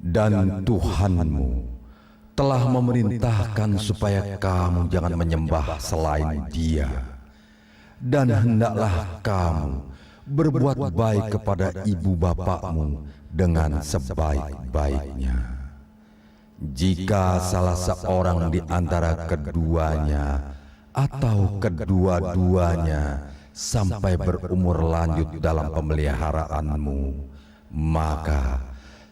Dan Tuhanmu telah memerintahkan supaya kamu jangan menyembah selain Dia. Dan hendaklah kamu berbuat baik kepada ibu bapakmu dengan sebaik-baiknya. Jika salah seorang di antara keduanya atau kedua-duanya sampai berumur lanjut dalam pemeliharaanmu, maka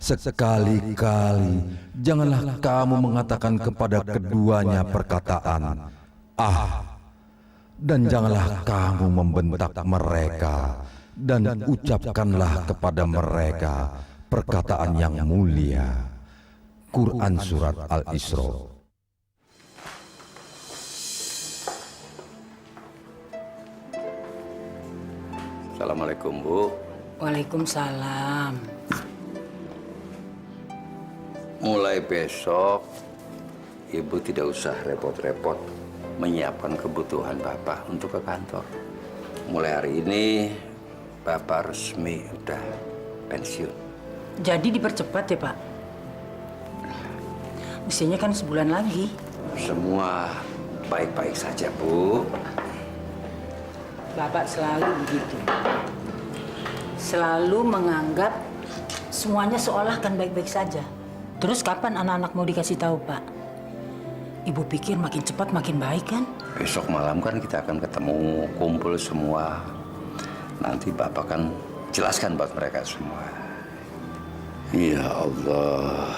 sekali-kali janganlah kamu mengatakan kepada keduanya perkataan "ah", dan janganlah kamu membentak mereka, dan ucapkanlah kepada mereka perkataan yang mulia. Quran Surat Al-Isra. Assalamualaikum, Bu. Waalaikumsalam. Mulai besok, Ibu tidak usah repot-repot menyiapkan kebutuhan Bapak untuk ke kantor. Mulai hari ini, Bapak resmi udah pensiun. Jadi dipercepat ya, Pak? Mestinya kan sebulan lagi. Semua baik-baik saja, Bu. Bapak selalu begitu. Selalu menganggap semuanya seolah kan baik-baik saja. Terus kapan anak-anak mau dikasih tahu, Pak? Ibu pikir makin cepat makin baik kan? Besok malam kan kita akan ketemu, kumpul semua. Nanti Bapak kan jelaskan buat mereka semua. Ya Allah,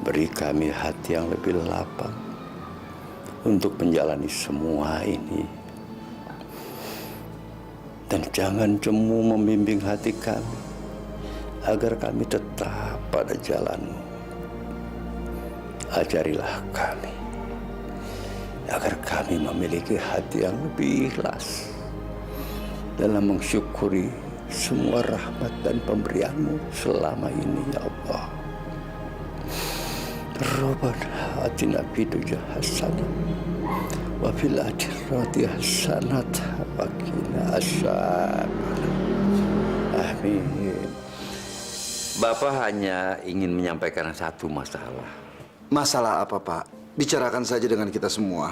beri kami hati yang lebih lapang untuk menjalani semua ini. Dan jangan cemu membimbing hati kami agar kami tetap pada jalan-Mu. Ajarilah kami agar kami memiliki hati yang lebih ikhlas dalam mensyukuri semua rahmat dan pemberian-Mu selama ini, ya Allah. Rabbana atina fid dunya hasanah wa fil akhirati hasanah wa qina azabannar. Amin. Bapak hanya ingin menyampaikan satu masalah. Masalah apa, Pak? Bicarakan saja dengan kita semua.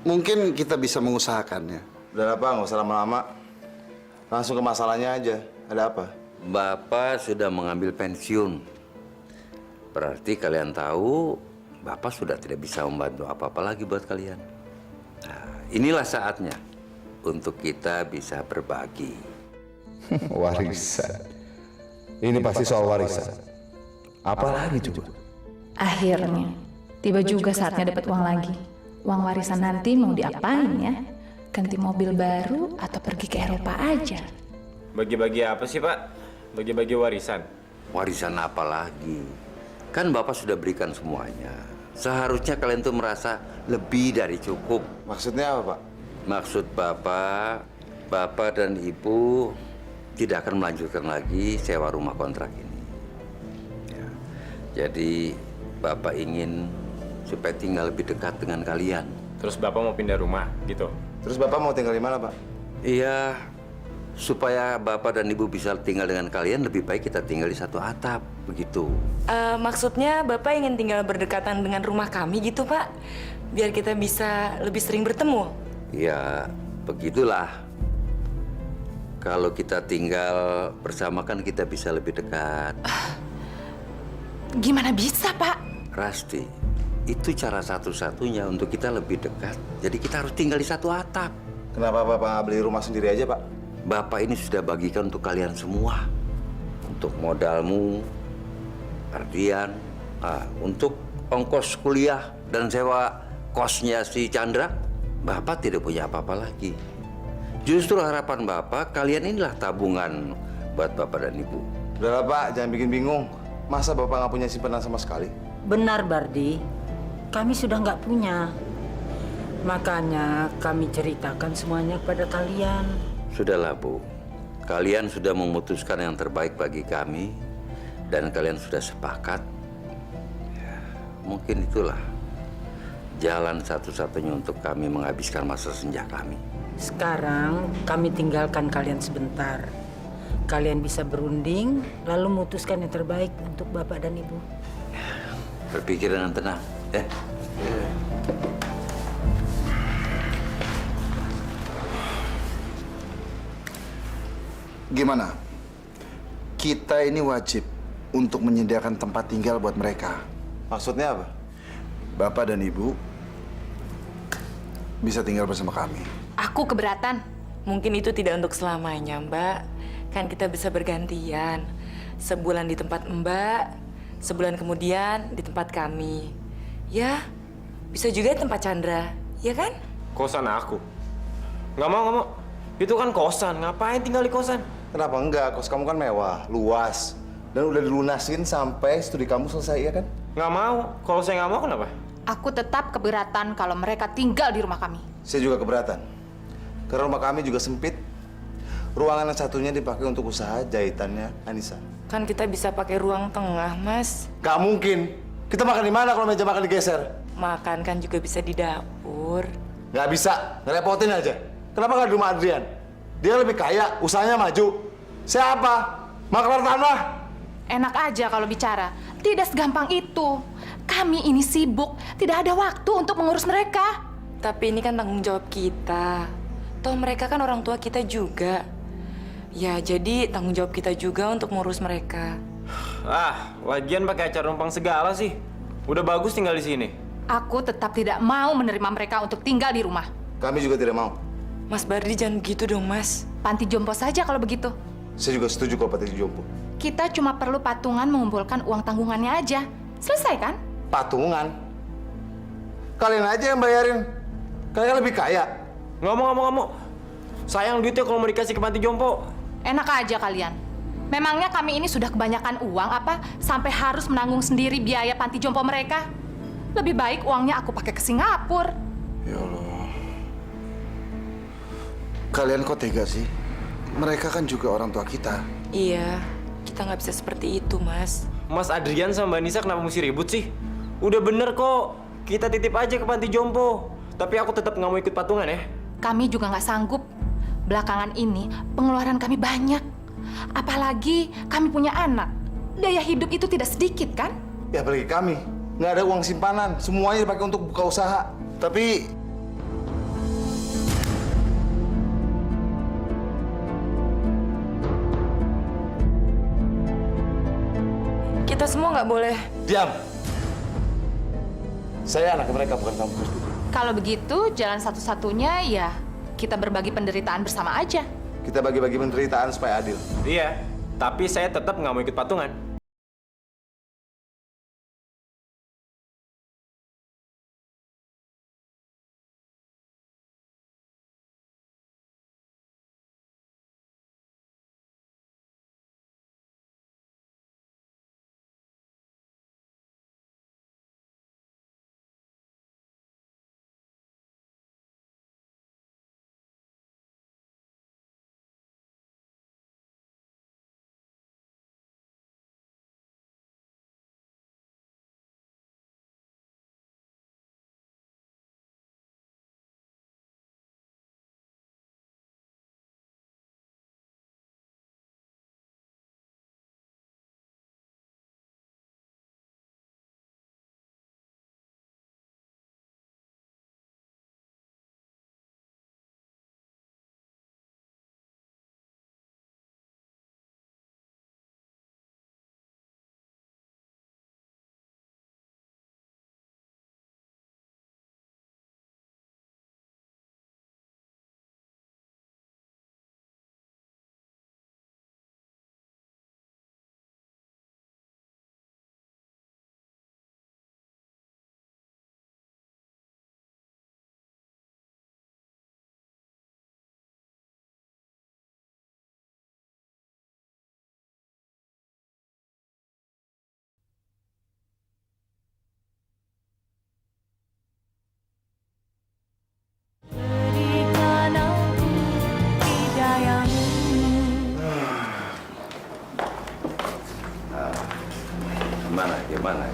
Mungkin kita bisa mengusahakannya. Udah Pak, nggak usah lama-lama. Langsung ke masalahnya aja. Ada apa? Bapak sudah mengambil pensiun. Berarti kalian tahu Bapak sudah tidak bisa membantu apa-apa lagi buat kalian. Nah, inilah saatnya untuk kita bisa berbagi. Warisan. Ini pasti soal warisan. Apalagi coba? Akhirnya, tiba juga saatnya dapat uang lagi. Uang warisan nanti mau diapain ya? Ganti mobil baru atau pergi ke Eropa aja? Bagi-bagi apa sih, Pak? Bagi-bagi warisan. Warisan apa lagi? Kan Bapak sudah berikan semuanya. Seharusnya kalian tuh merasa lebih dari cukup. Maksudnya apa, Pak? Maksud Bapak dan Ibu tidak akan melanjutkan lagi sewa rumah kontrak ini. Ya. Jadi Bapak ingin supaya tinggal lebih dekat dengan kalian. Terus Bapak mau pindah rumah, gitu? Terus Bapak mau tinggal di mana, Pak? Iya, supaya Bapak dan Ibu bisa tinggal dengan kalian, lebih baik kita tinggal di satu atap, begitu. Maksudnya Bapak ingin tinggal berdekatan dengan rumah kami gitu, Pak? Biar kita bisa lebih sering bertemu. Ya, begitulah. Kalau kita tinggal bersama kan kita bisa lebih dekat. Gimana bisa, Pak? Rasti, itu cara satu-satunya untuk kita lebih dekat. Jadi kita harus tinggal di satu atap. Kenapa Bapak nggak beli rumah sendiri aja, Pak? Bapak ini sudah bagikan untuk kalian semua. Untuk modalmu, Ardian, untuk ongkos kuliah dan sewa kosnya si Chandra, Bapak tidak punya apa-apa lagi. Justru harapan Bapak, kalian inilah tabungan buat Bapak dan Ibu. Udah lah, Pak, jangan bikin bingung. Masa Bapak nggak punya simpanan sama sekali? Benar, Bardi. Kami sudah nggak punya. Makanya kami ceritakan semuanya kepada kalian. Sudahlah, Bu. Kalian sudah memutuskan yang terbaik bagi kami. Dan kalian sudah sepakat. Ya, mungkin itulah jalan satu-satunya untuk kami menghabiskan masa senja kami. Sekarang kami tinggalkan kalian sebentar. kalian bisa berunding, lalu memutuskan yang terbaik untuk Bapak dan Ibu. Berpikir dengan tenang, ya. Gimana? Kita ini wajib untuk menyediakan tempat tinggal buat mereka. Maksudnya apa? Bapak dan Ibu bisa tinggal bersama kami. Aku keberatan. Mungkin itu tidak untuk selamanya, Mbak. Kan kita bisa bergantian. Sebulan di tempat Mbak, sebulan kemudian di tempat kami. Ya, bisa juga di tempat Chandra, ya kan? Kosan aku. Nggak mau, nggak mau. Itu kan kosan, ngapain tinggal di kosan? Kenapa enggak? Kos kamu kan mewah, luas. Dan udah dilunasin sampai studi kamu selesai, ya kan? Nggak mau. Kalau saya nggak mau, kenapa? Aku tetap keberatan kalau mereka tinggal di rumah kami. Saya juga keberatan. Karena rumah kami juga sempit. Ruangan yang satunya dipakai untuk usaha jahitannya Anissa. Kan kita bisa pakai ruang tengah, Mas. Gak mungkin. Kita makan di mana kalau meja makan digeser? Makan kan juga bisa di dapur. Gak bisa, ngerepotin aja. Kenapa nggak di rumah Adrian? Dia lebih kaya, usahanya maju. Siapa? Maklar tanah. Enak aja kalau bicara. Tidak segampang itu. Kami ini sibuk, tidak ada waktu untuk mengurus mereka. Tapi ini kan tanggung jawab kita. Toh mereka kan orang tua kita juga. Ya, jadi tanggung jawab kita juga untuk ngurus mereka. Lagian pakai acara numpang segala sih. Udah bagus tinggal di sini. Aku tetap tidak mau menerima mereka untuk tinggal di rumah. Kami juga tidak mau. Mas Bardi jangan begitu dong, Mas. Panti jompo saja kalau begitu. Saya juga setuju kalau Panti Jompo. Kita cuma perlu patungan mengumpulkan uang tanggungannya aja. Selesai kan? Patungan? Kalian aja yang bayarin. Kalian lebih kaya. Nggak mau, nggak mau, nggak mau. Sayang duitnya kalau mau dikasih ke panti jompo. Enak aja kalian. Memangnya kami ini sudah kebanyakan uang apa sampai harus menanggung sendiri biaya panti jompo mereka? Lebih baik uangnya aku pakai ke Singapura. Ya Allah. Kalian kok tega sih? Mereka kan juga orang tua kita. Iya, kita nggak bisa seperti itu, Mas. Mas Adrian sama Mbak Nisa kenapa mesti ribut sih? Udah bener kok. Kita titip aja ke panti jompo. Tapi aku tetap nggak mau ikut patungan ya. Kami juga nggak sanggup. Belakangan ini pengeluaran kami banyak. Apalagi kami punya anak. Daya hidup itu tidak sedikit kan? Ya apalagi kami. Nggak ada uang simpanan. Semuanya dipakai untuk buka usaha. Tapi Kita semua nggak boleh. diam. Saya anak mereka, bukan kamu. Kalau begitu jalan satu-satunya ya kita berbagi penderitaan bersama aja. Kita bagi-bagi penderitaan supaya adil. Iya, tapi saya tetap nggak mau ikut patungan.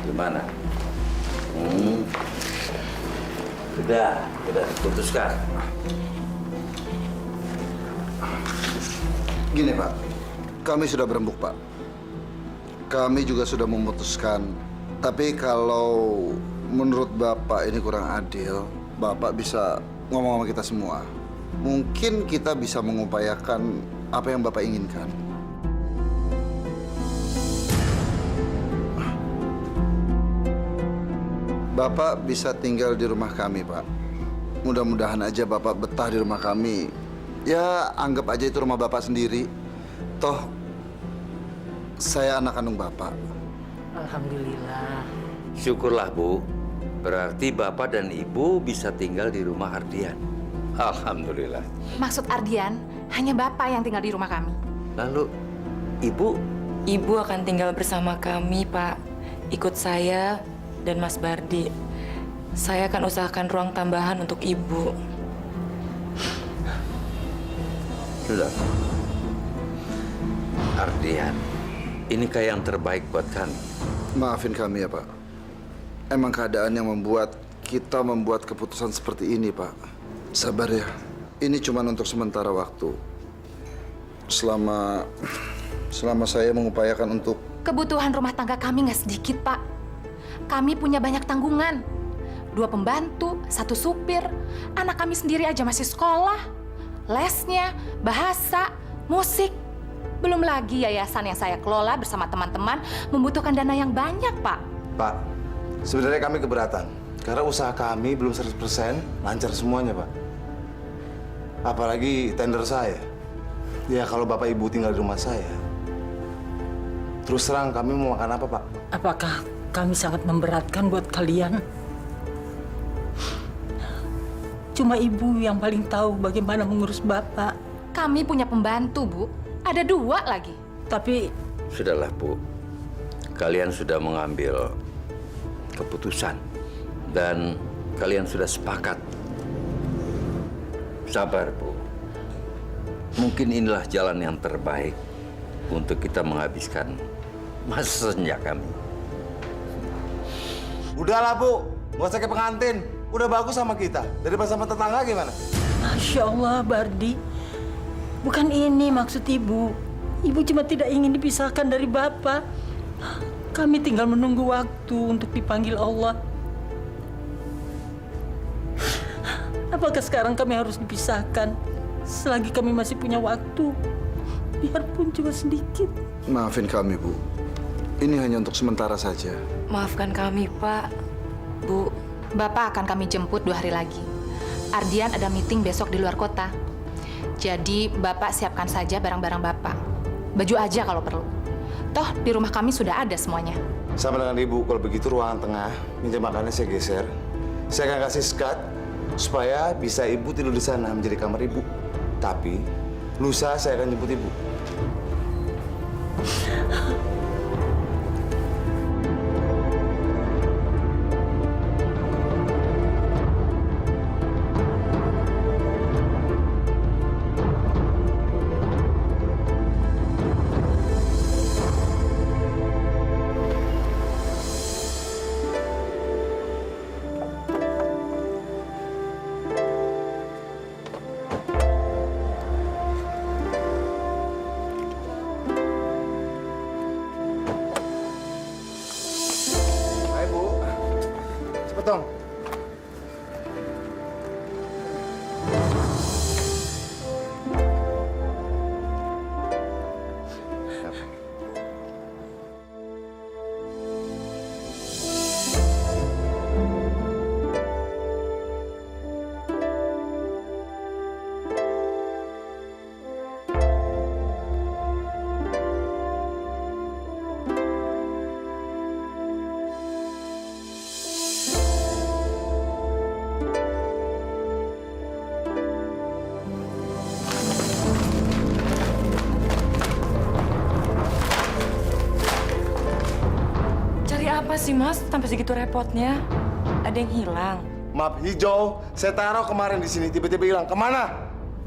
Gimana? Sudah diputuskan. Gini Pak, Kami sudah berembuk, Pak. Kami juga sudah memutuskan. Tapi kalau menurut Bapak ini kurang adil, Bapak bisa ngomong sama kita semua. Mungkin kita bisa mengupayakan apa yang Bapak inginkan. Bapak bisa tinggal di rumah kami, Pak. Mudah-mudahan aja Bapak betah di rumah kami. Ya, anggap aja itu rumah Bapak sendiri. Toh, saya anak kandung Bapak. Alhamdulillah. Syukurlah, Bu. Berarti Bapak dan Ibu bisa tinggal di rumah Ardian. Alhamdulillah. Maksud Ardian, hanya Bapak yang tinggal di rumah kami. Lalu, Ibu? Ibu akan tinggal bersama kami, Pak. Ikut saya dan Mas Bardi. Saya akan usahakan ruang tambahan untuk Ibu. Sudah. Ardian, ini kayak yang terbaik buat kami. Maafin kami ya, Pak. Emang keadaan yang membuat kita membuat keputusan seperti ini, Pak. Sabar ya. Ini cuma untuk sementara waktu. Selama saya mengupayakan untuk... Kebutuhan rumah tangga kami nggak sedikit, Pak. Kami punya banyak tanggungan. 2 pembantu, 1 supir. Anak kami sendiri aja masih sekolah. Lesnya, bahasa, musik. Belum lagi yayasan yang saya kelola bersama teman-teman membutuhkan dana yang banyak, Pak. Pak, sebenarnya kami keberatan. Karena usaha kami belum 100% lancar semuanya, Pak. Apalagi tender saya. Ya, kalau Bapak Ibu tinggal di rumah saya, terus terang kami mau makan apa, Pak? Apakah kami sangat memberatkan buat kalian? Cuma ibu yang paling tahu bagaimana mengurus bapak. Kami punya pembantu, Bu. Ada 2 lagi. Tapi Sudahlah, Bu. Kalian sudah mengambil keputusan. Dan kalian sudah sepakat. Sabar, Bu. Mungkin inilah jalan yang terbaik untuk kita menghabiskan masa senja kami. Udahlah, Bu. Nggak usah ke pengantin. Udah bagus sama kita. Daripada sama tetangga gimana? Masya Allah, Bardi. Bukan ini maksud ibu. Ibu cuma tidak ingin dipisahkan dari bapak. Kami tinggal menunggu waktu untuk dipanggil Allah. Apakah sekarang kami harus dipisahkan? Selagi kami masih punya waktu, biarpun cuma sedikit. Maafin kami, Bu. Ini hanya untuk sementara saja. Maafkan kami, Pak. Bu. Bapak akan kami jemput 2 hari lagi. Ardian ada meeting besok di luar kota. Jadi, Bapak siapkan saja barang-barang Bapak. Baju aja kalau perlu. Toh, di rumah kami sudah ada semuanya. Sama dengan Ibu, kalau begitu ruangan tengah, meja makannya saya geser. Saya akan kasih skat supaya bisa Ibu tidur di sana menjadi kamar Ibu. Tapi, lusa saya akan jemput Ibu. Cepet dong. Apa sih, Mas? Sampai segitu repotnya. Ada yang hilang. Map hijau, saya taruh kemarin di sini, tiba-tiba hilang. Kemana?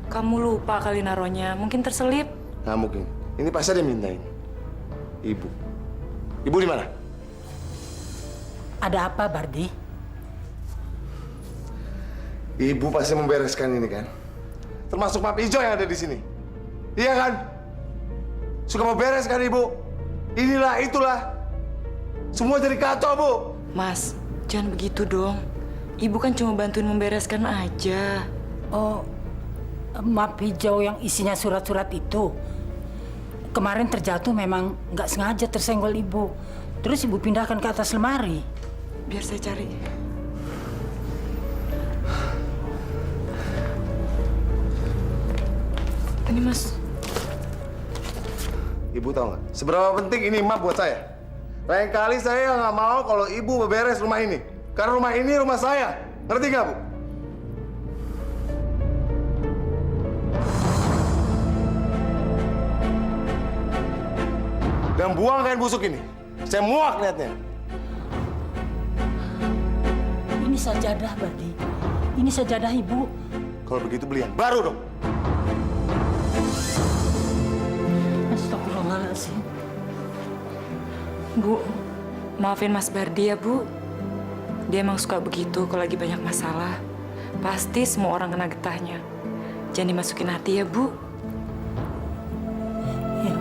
Kamu lupa kali naruhnya. Mungkin terselip. Nggak mungkin. Ini pasti ada yang mintain. Ibu. Ibu di mana? Ada apa, Bardi? Ibu pasti membereskan ini kan? Termasuk map hijau yang ada di sini. Iya kan? Suka mau beres kan Ibu? Inilah, itulah. Semua jadi kacau, Bu. Mas, jangan begitu dong. Ibu kan cuma bantuin membereskan aja. Oh, map hijau yang isinya surat-surat itu. Kemarin terjatuh memang nggak sengaja tersenggol ibu. Terus ibu pindahkan ke atas lemari. Biar saya cari. Ini Mas. Ibu tahu nggak? Seberapa penting ini map buat saya? Lain kali saya nggak mau kalau ibu beberes rumah ini. Karena rumah ini rumah saya. Ngerti nggak, Bu? Dan buang kain busuk ini. Saya muak lihatnya. Ini sajadah, Bardi. Ini sajadah ibu. Kalau begitu beli yang baru dong. Astagfirullahaladzim. Bu, maafin Mas Bardi ya, Bu. Dia emang suka begitu kalau lagi banyak masalah. Pasti semua orang kena getahnya. Jangan dimasukin hati ya, Bu. Ya.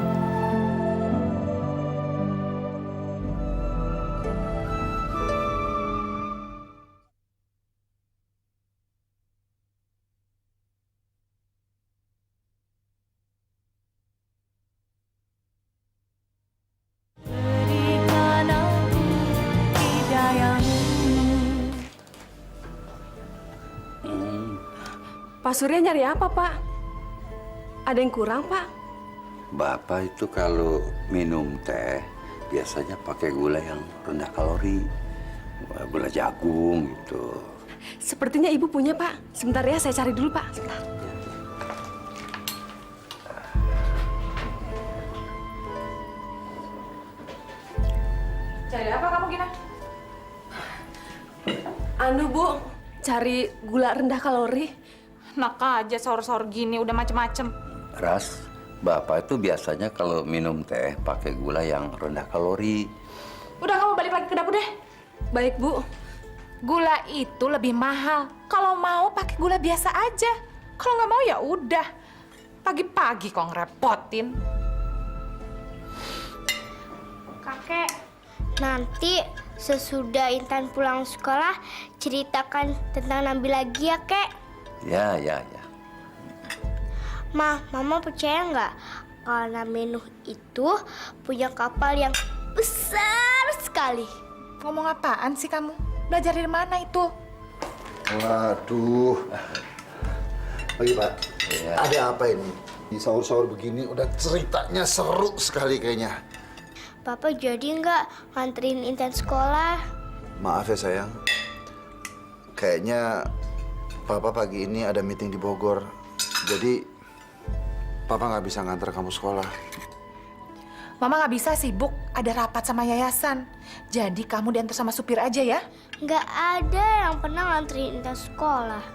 Pak Surya nyari apa, Pak? Ada yang kurang, Pak? Bapak itu kalau minum teh biasanya pakai gula yang rendah kalori. Gula jagung gitu. Sepertinya Ibu punya, Pak. Sebentar ya, saya cari dulu, Pak. Sebentar. Cari apa kamu, Gina? Anu, Bu, cari gula rendah kalori. Enak aja sahur-sahur gini, udah macem-macem. Ras, Bapak itu biasanya kalau minum teh pakai gula yang rendah kalori. Udah, kamu balik lagi ke dapur deh. Baik, Bu. Gula itu lebih mahal. Kalau mau pakai gula biasa aja. Kalau nggak mau ya udah. Pagi-pagi kok ngerepotin. Kakek, nanti sesudah Intan pulang sekolah, ceritakan tentang Nabi lagi ya, Kek. Ya. Mama percaya nggak kalau Nabi Nuh itu punya kapal yang besar sekali? Ngomong apaan sih kamu? Belajar dari mana itu? Waduh. Pagi, Pak. Iya. Ada apa ini? Di sahur-sahur begini udah ceritanya seru sekali kayaknya. Bapak jadi nggak nganterin Intan sekolah? Maaf ya sayang. Kayaknya Papa pagi ini ada meeting di Bogor. Jadi Papa nggak bisa nganter kamu sekolah. Mama nggak bisa, sibuk. Ada rapat sama yayasan. Jadi kamu diantar sama supir aja ya. Nggak ada yang pernah nganterin Intan sekolah.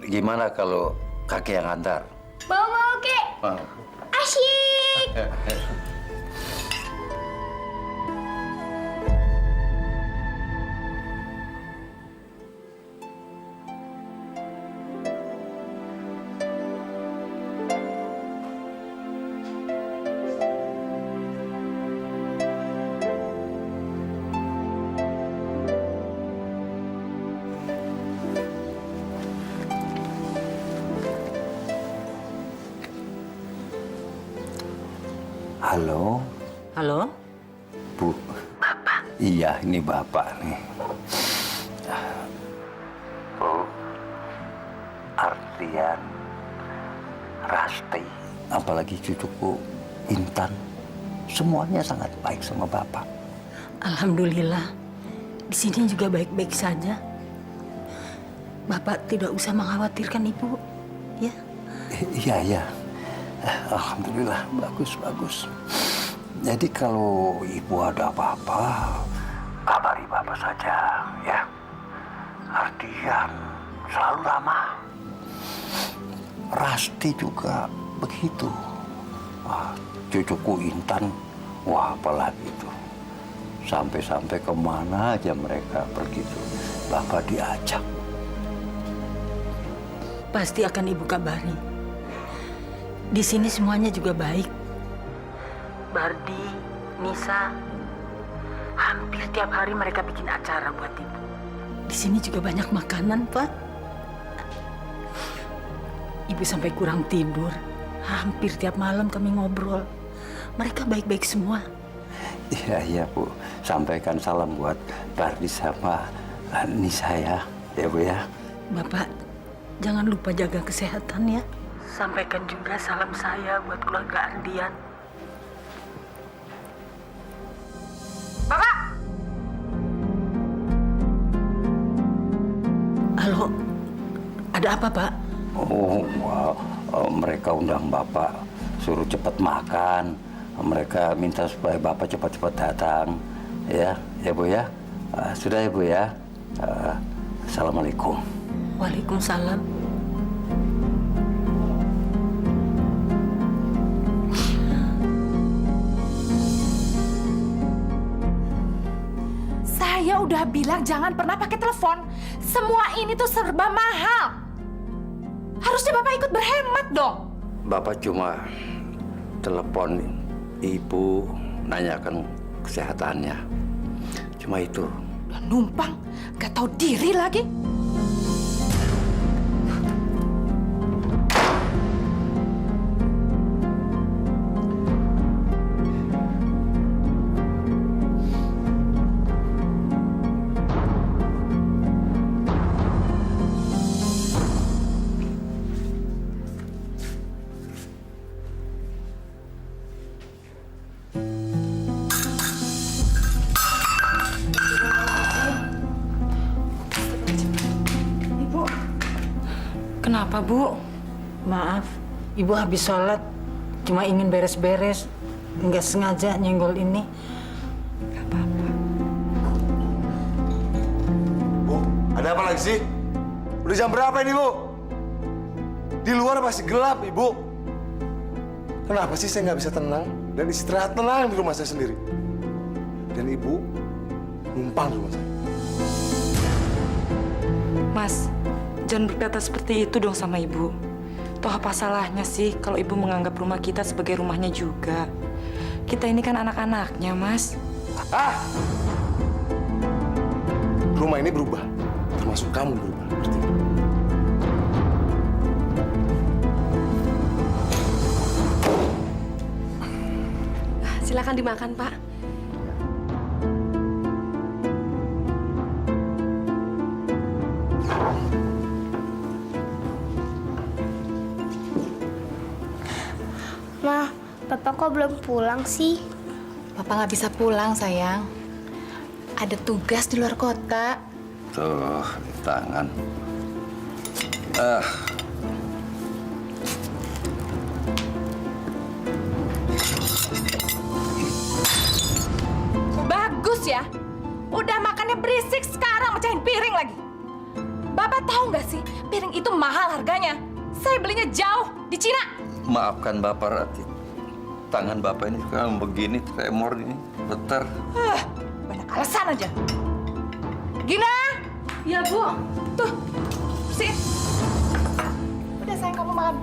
Gimana kalau kakek yang antar? Mau, Kek. Asyik. Halo, Halo? Bu. Bapak? Iya, ini Bapak nih. Bu, Ardian, Rasti, apalagi cucuku Intan, semuanya sangat baik sama Bapak. Alhamdulillah. Di sini juga baik-baik saja. Bapak tidak usah mengkhawatirkan ibu, ya? Iya. Alhamdulillah, bagus. Jadi kalau ibu ada apa-apa, kabari Bapak saja, ya. Ardian selalu ramah. Rasti juga begitu. Cucuku Intan, wah apalagi itu. Sampai-sampai kemana aja mereka pergi tuh, Bapak diajak. Pasti akan ibu kabari. Di sini semuanya juga baik. Bardi, Nisa. Hampir tiap hari mereka bikin acara buat ibu. Di sini juga banyak makanan, Pak. Ibu sampai kurang tidur. Hampir tiap malam kami ngobrol. Mereka baik-baik semua. Iya, Bu. Sampaikan salam buat Bardi sama Nisa ya Bu ya. Bapak, jangan lupa jaga kesehatan ya. Sampaikan juga salam saya buat keluarga Ardian. Bapak! Halo, ada apa, Pak? Mereka undang Bapak suruh cepat makan. Mereka minta supaya Bapak cepat-cepat datang. Ya Bu ya. Sudah ya Bu ya. Assalamualaikum. Waalaikumsalam. Saya udah bilang jangan pernah pakai telepon. Semua ini tuh serba mahal. Harusnya Bapak ikut berhemat dong. Bapak cuma telepon Ibu, nanyakan kesehatannya. Cuma itu. Udah numpang, gak tahu diri lagi. Kenapa, Bu? Maaf, Ibu habis sholat. Cuma ingin beres-beres. Nggak sengaja nyenggol ini. Gak apa-apa. Bu, ada apa lagi sih? Udah jam berapa ini, Bu? Di luar masih gelap, Ibu. Kenapa sih saya nggak bisa tenang dan istirahat tenang di rumah saya sendiri? Dan Ibu numpang di rumah saya. Mas, jangan berkata seperti itu dong sama Ibu. Toh apa salahnya sih kalau Ibu menganggap rumah kita sebagai rumahnya juga? Kita ini kan anak-anaknya, Mas. Ah! Rumah ini berubah. Termasuk kamu berubah. Ngerti? Silakan dimakan, Pak. Ma, Papa kok belum pulang sih? Papa nggak bisa pulang, sayang. Ada tugas di luar kota. Tuh, di tangan. Bagus ya. Udah makannya berisik, sekarang mecahin piring lagi. Bapak tahu nggak sih, piring itu mahal harganya. Saya belinya jauh, di Cina. Maafkan Bapak, Rati. Tangan Bapak ini sekarang begini, tremor ini, getar. Banyak alasan aja. Gina! Ya, Bu. Tuh, bersihin. Udah, sayang, kamu makan.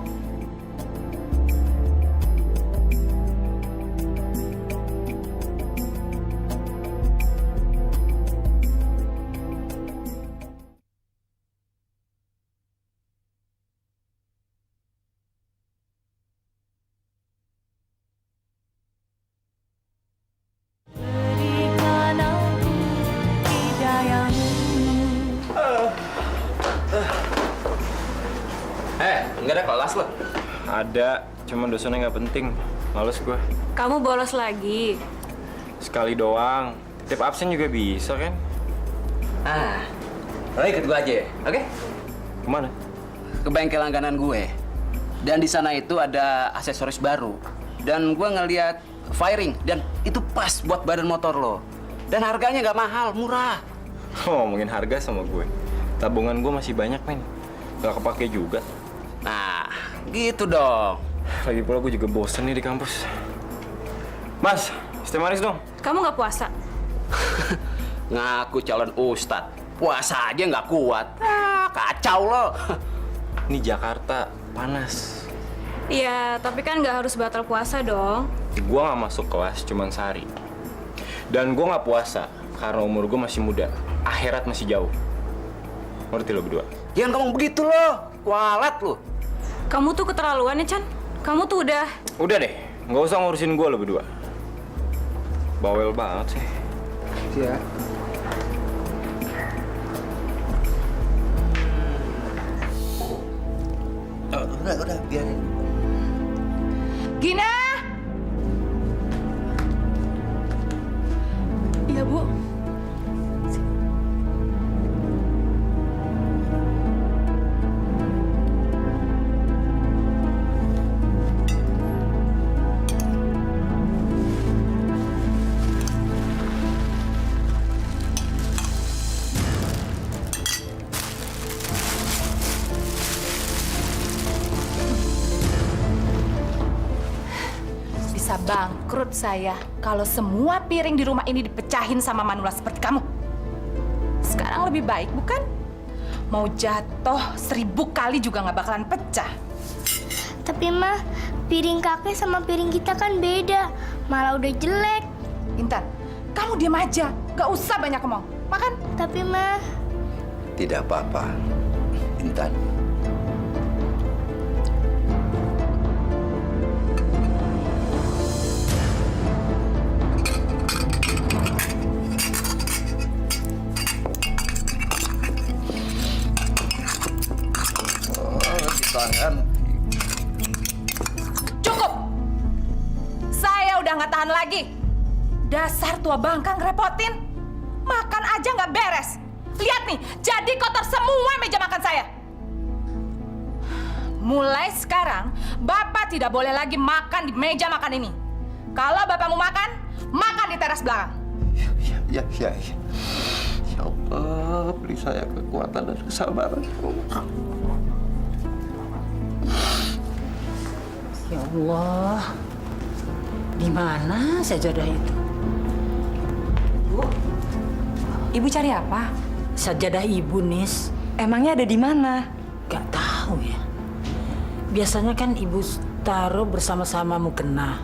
Enggak ada kelas loh. Ada, cuma dosennya nggak penting. Males gue. Kamu bolos lagi. Sekali doang. Titip absen juga bisa kan? Lo ikut gue aja, oke? Kemana? Ke bengkel langganan gue. Dan di sana itu ada aksesoris baru. Dan gue ngeliat firing, dan itu pas buat badan motor lo. Dan harganya nggak mahal, murah. Oh, ngomongin harga sama gue. Tabungan gue masih banyak, men. Gak kepake juga. Nah, gitu dong. Lagi pula gue juga bosen nih di kampus. Mas, es teh manis dong. Kamu nggak puasa? Ngaku calon ustadz. Puasa aja nggak kuat. Kacau lo. Ini Jakarta, panas. Iya, tapi kan nggak harus batal puasa dong. gue nggak masuk kelas cuman sehari. Dan gue nggak puasa karena umur gue masih muda. Akhirat masih jauh. Ngerti lo berdua? Jangan ngomong begitu lo, kualat lo. Kamu tuh keterlaluan ya, Chan. Kamu tuh udah... Udah deh, nggak usah ngurusin gue lo berdua. Bawel banget sih. Iya. Udah, biarin. Gina! Iya, Bu. Bisa bangkrut saya kalau semua piring di rumah ini dipecahin sama manula seperti kamu. Sekarang lebih baik, bukan? Mau jatuh 1000 kali juga nggak bakalan pecah. Tapi mah, piring kakek sama piring kita kan beda. Malah udah jelek. Intan, kamu diam aja. Gak usah banyak ngomong. Makan. Tapi mah, Tidak apa-apa, Intan. Cukup. Saya udah nggak tahan lagi. Dasar tua bangka ngerepotin. Makan aja nggak beres. Lihat nih, jadi kotor semua meja makan saya. Mulai sekarang, Bapak tidak boleh lagi makan di meja makan ini. Kalau Bapak mau makan, makan di teras belakang. Ya. Ya Allah, beri saya kekuatan dan kesabaran. Ya Allah, di mana sajadah itu? Ibu cari apa? Sajadah ibu, Nis. Emangnya ada di mana? Gak tahu ya. Biasanya kan ibu taruh bersama-sama mukena.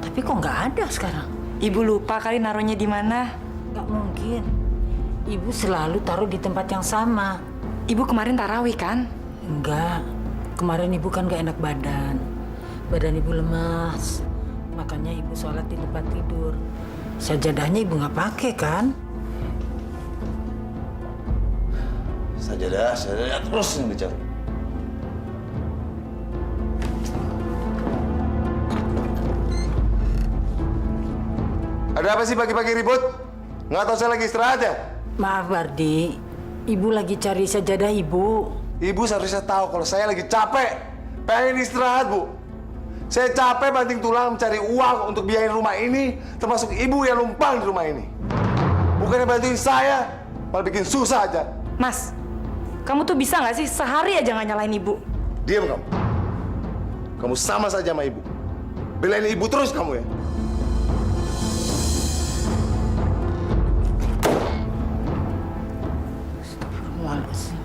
Tapi kok nggak ada sekarang? Ibu lupa kali naruhnya di mana? Nggak mungkin. Ibu selalu taruh di tempat yang sama. Ibu kemarin tarawih kan? Enggak. Kemarin ibu kan gak enak badan. Badan ibu lemas. Makanya ibu sholat di tempat tidur. Sajadahnya ibu nggak pakai kan? Sajadah terus yang dicari. Ada apa sih pagi-pagi ribut? Nggak tahu saya lagi istirahat ya? Maaf Bardi, ibu lagi cari sajadah ibu. Ibu seharusnya tahu kalau saya lagi capek, pengen istirahat, Bu. Saya capek banting tulang mencari uang untuk biayain rumah ini, termasuk ibu yang numpang di rumah ini. Bukannya bantuin saya, malah bikin susah aja. Mas, kamu tuh bisa nggak sih sehari aja nggak nyalain ibu? Diam kamu. Kamu sama saja sama ibu. Belain ibu terus kamu ya. Astagfirullahaladzim.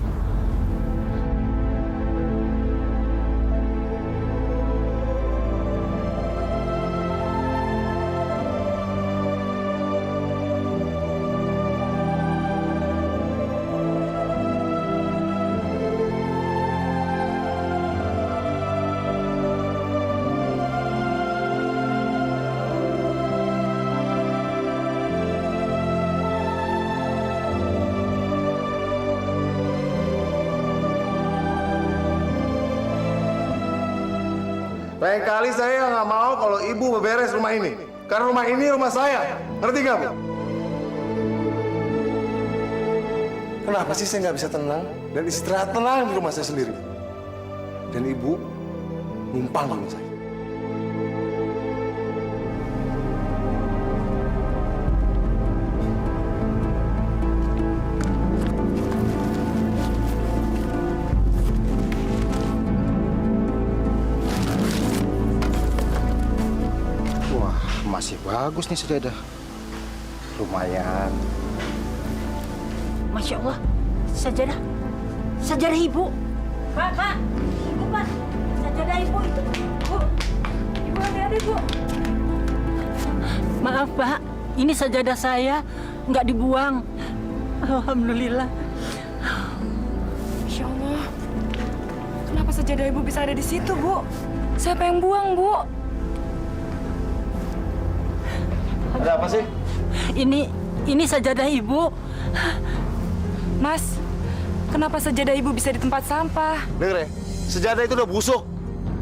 Lain kali saya nggak mau kalau ibu beberes rumah ini. Karena rumah ini rumah saya. Ngerti nggak, Bu? Kenapa sih saya nggak bisa tenang dan istirahat tenang di rumah saya sendiri? Dan ibu numpang di rumah saya. Masih bagus nih sejadah. Lumayan. Masya Allah, sajadah. Sajadah ibu. Pak. Ibu, Pak. Sajadah ibu itu. Bu. Ibu. Hati-hati, Bu. Maaf Pak, ini sajadah saya nggak dibuang. Alhamdulillah. Masya Allah. Kenapa sajadah Ibu bisa ada di situ, Bu? Siapa yang buang, Bu? Ada apa sih? Ini sajadah Ibu. Mas, kenapa sajadah Ibu bisa di tempat sampah? Denger ya, sejadah itu udah busuk.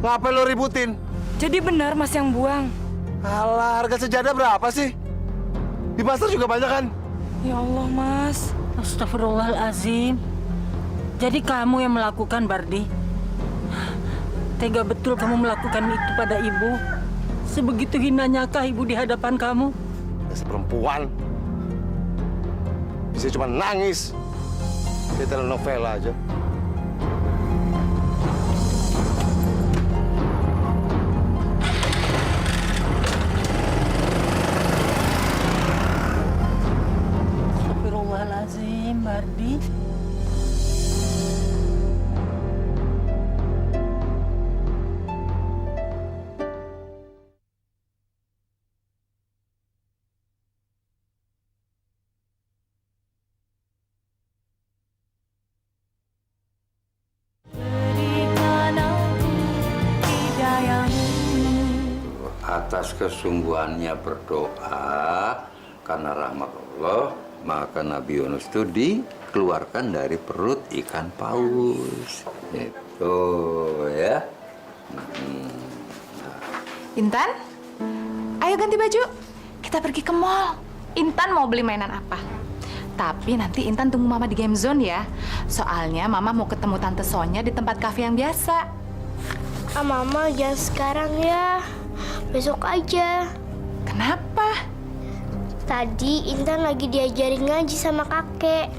Ngapain lo ributin? Jadi benar Mas yang buang? Alah, harga sejadah berapa sih? Di pasar juga banyak kan? Ya Allah, Mas. Astagfirullahalazim. Jadi kamu yang melakukan, Bardi? Tega betul kamu melakukan itu pada ibu? Sebegitu hinanyakah ibu di hadapan kamu? Dasar perempuan. Bisa cuma nangis. Kayak telenovela aja. Astagfirullahalazim, Bardi. Atas kesungguhannya berdoa karena rahmat Allah, maka Nabi Yunus itu dikeluarkan dari perut ikan paus. Itu ya. Intan, ayo ganti baju. Kita pergi ke mall. Intan mau beli mainan apa? Tapi nanti Intan tunggu Mama di game zone ya. Soalnya Mama mau ketemu Tante Sonya di tempat kafe yang biasa. Mama jangan sekarang ya. Besok aja. Kenapa? Tadi Intan lagi diajarin ngaji sama kakek.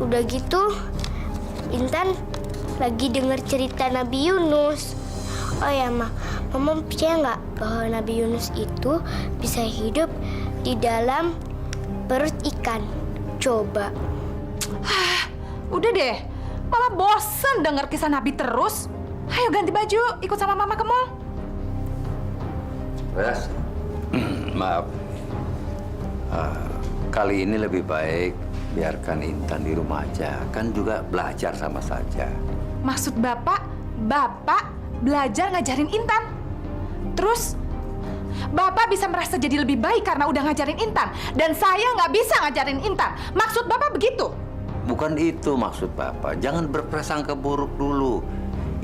Udah gitu, Intan lagi denger cerita Nabi Yunus. Oh ya, Mama percaya nggak bahwa Nabi Yunus itu bisa hidup di dalam perut ikan? Coba. Udah deh, Mama bosen denger kisah Nabi terus. Ayo ganti baju, ikut sama Mama ke mall. Ras, maaf. Kali ini lebih baik biarkan Intan di rumah aja. Kan juga belajar sama saja. Maksud Bapak belajar ngajarin Intan. Terus, Bapak bisa merasa jadi lebih baik karena udah ngajarin Intan. Dan saya nggak bisa ngajarin Intan. Maksud Bapak begitu? Bukan itu maksud Bapak. Jangan berprasangka buruk dulu.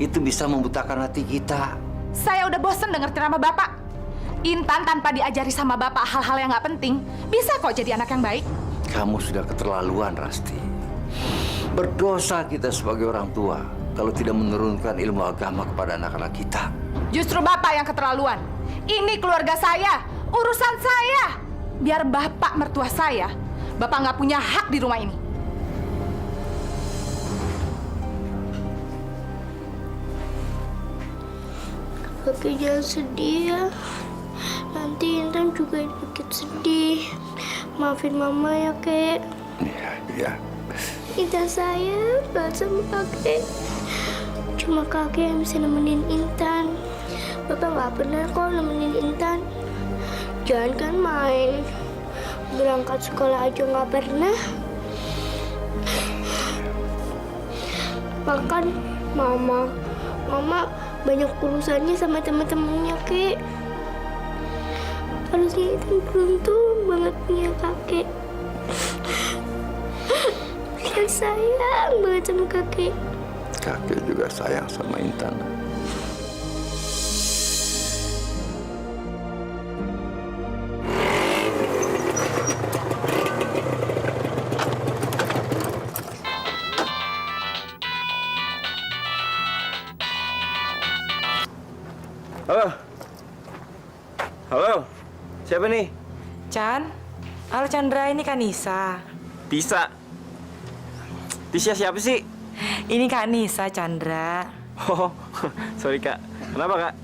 Itu bisa membutakan hati kita. Saya udah bosen denger ceramah Bapak. Intan tanpa diajari sama Bapak hal-hal yang nggak penting, bisa kok jadi anak yang baik. Kamu sudah keterlaluan, Rasti. Berdosa kita sebagai orang tua kalau tidak menurunkan ilmu agama kepada anak-anak kita. Justru Bapak yang keterlaluan. Ini keluarga saya, urusan saya. Biar Bapak mertua saya, Bapak nggak punya hak di rumah ini. Kakek jangan sedih ya. Nanti Intan juga ikut sedih. Maafin Mama ya, Kek. Iya. Intan sayang banget sama kakek. Cuma kakek yang bisa nemenin Intan. Bapak nggak pernah kok nemenin Intan. Jangan kan main. Berangkat sekolah aja nggak pernah. Bahkan Mama banyak urusannya sama teman-temannya, Kek. Harusnya Intan beruntung banget punya kakek. Saya sayang banget sama kakek. Kakek juga sayang sama Intan. Halo. Halo. Siapa nih? Chan, halo Chandra, ini Kak Nisa. Tisa. Tisha siapa sih? Ini Kak Nisa, Chandra. Oh, sorry Kak. Kenapa Kak?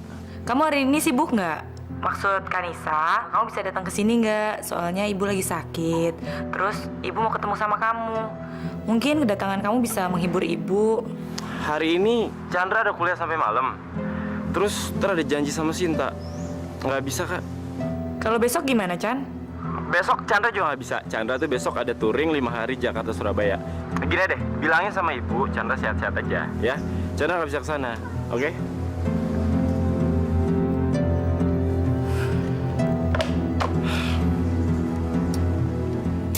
Kamu hari ini sibuk nggak? Maksud Kak Nisa, kamu bisa datang ke sini nggak? Soalnya ibu lagi sakit. Terus ibu mau ketemu sama kamu. Mungkin kedatangan kamu bisa menghibur ibu. Hari ini Chandra ada kuliah sampai malam. Terus ntar ada janji sama Sinta. Nggak bisa, Kak. Kalau besok gimana, Chan? Besok Chandra juga nggak bisa. Chandra tuh besok ada touring 5 hari Jakarta Surabaya. Gini deh, bilangin sama ibu Chandra sehat-sehat aja ya. Chandra nggak bisa ke sana, oke?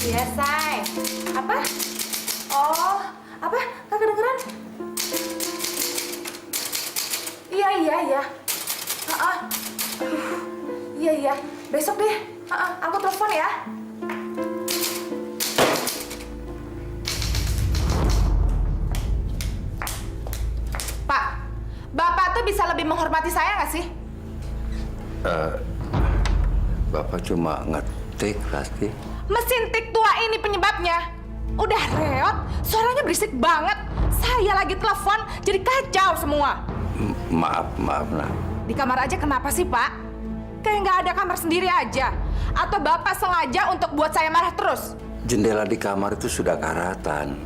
Iya, Say. Apa? Oh, apa? Gak kedengeran? Iya. Iya. Besok deh. Aku telepon ya. Pak, Bapak tuh bisa lebih menghormati saya nggak sih? Bapak cuma ngetik, Rasti. Mesin tik tua ini penyebabnya. Udah reot, suaranya berisik banget. Saya lagi telepon, jadi kacau semua. Maaf, nah. Di kamar aja kenapa sih, Pak? Kayak nggak ada kamar sendiri aja. Atau Bapak sengaja untuk buat saya marah terus? Jendela di kamar itu sudah karatan.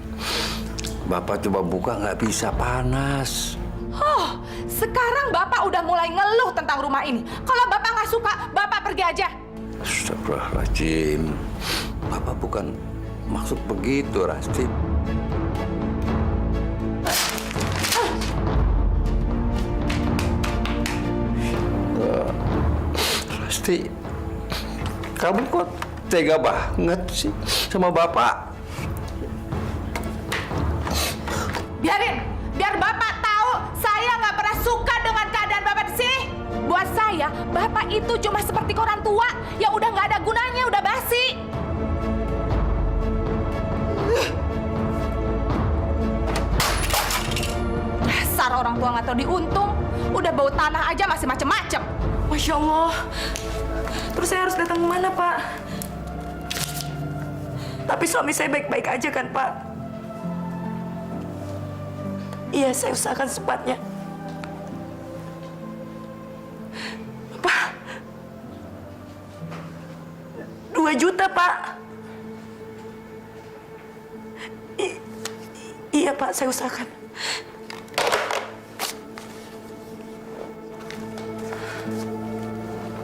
Bapak coba buka nggak bisa, panas. Oh, sekarang Bapak udah mulai ngeluh tentang rumah ini. Kalau Bapak nggak suka, Bapak pergi aja. Astagfirullahaladzim. Bapak bukan maksud begitu, Rasti. Rasti, kamu kok tega banget sih sama Bapak? Biar Bapak tahu saya nggak pernah suka dengan keadaan Bapak di sini. Buat saya, Bapak itu cuma seperti koran tua yang udah nggak ada gunanya, udah basi. Dasar orang tua nggak tahu diuntung, udah bau tanah aja masih macem-macem. Masya Allah. Terus saya harus datang kemana, Pak? Tapi suami saya baik-baik aja kan, Pak? Iya, saya usahakan secepatnya. Pak, 2 juta, Pak. Iya, Pak, saya usahakan.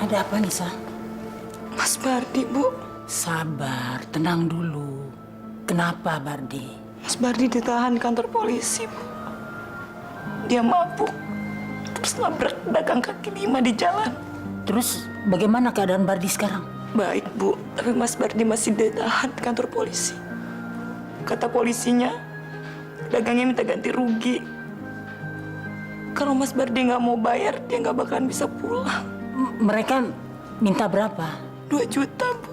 Ada apa, Nisa? Mas Bardi, Bu. Sabar, tenang dulu. Kenapa, Bardi? Mas Bardi ditahan di kantor polisi, Bu. Dia mabuk, terus nabrak pedagang kaki 5 di jalan. Terus bagaimana keadaan Bardi sekarang? Baik, Bu. Tapi Mas Bardi masih ditahan di kantor polisi. Kata polisinya, pedagangnya minta ganti rugi. Kalau Mas Bardi nggak mau bayar, dia nggak bakalan bisa pulang. Mereka minta berapa? 2 juta, Bu.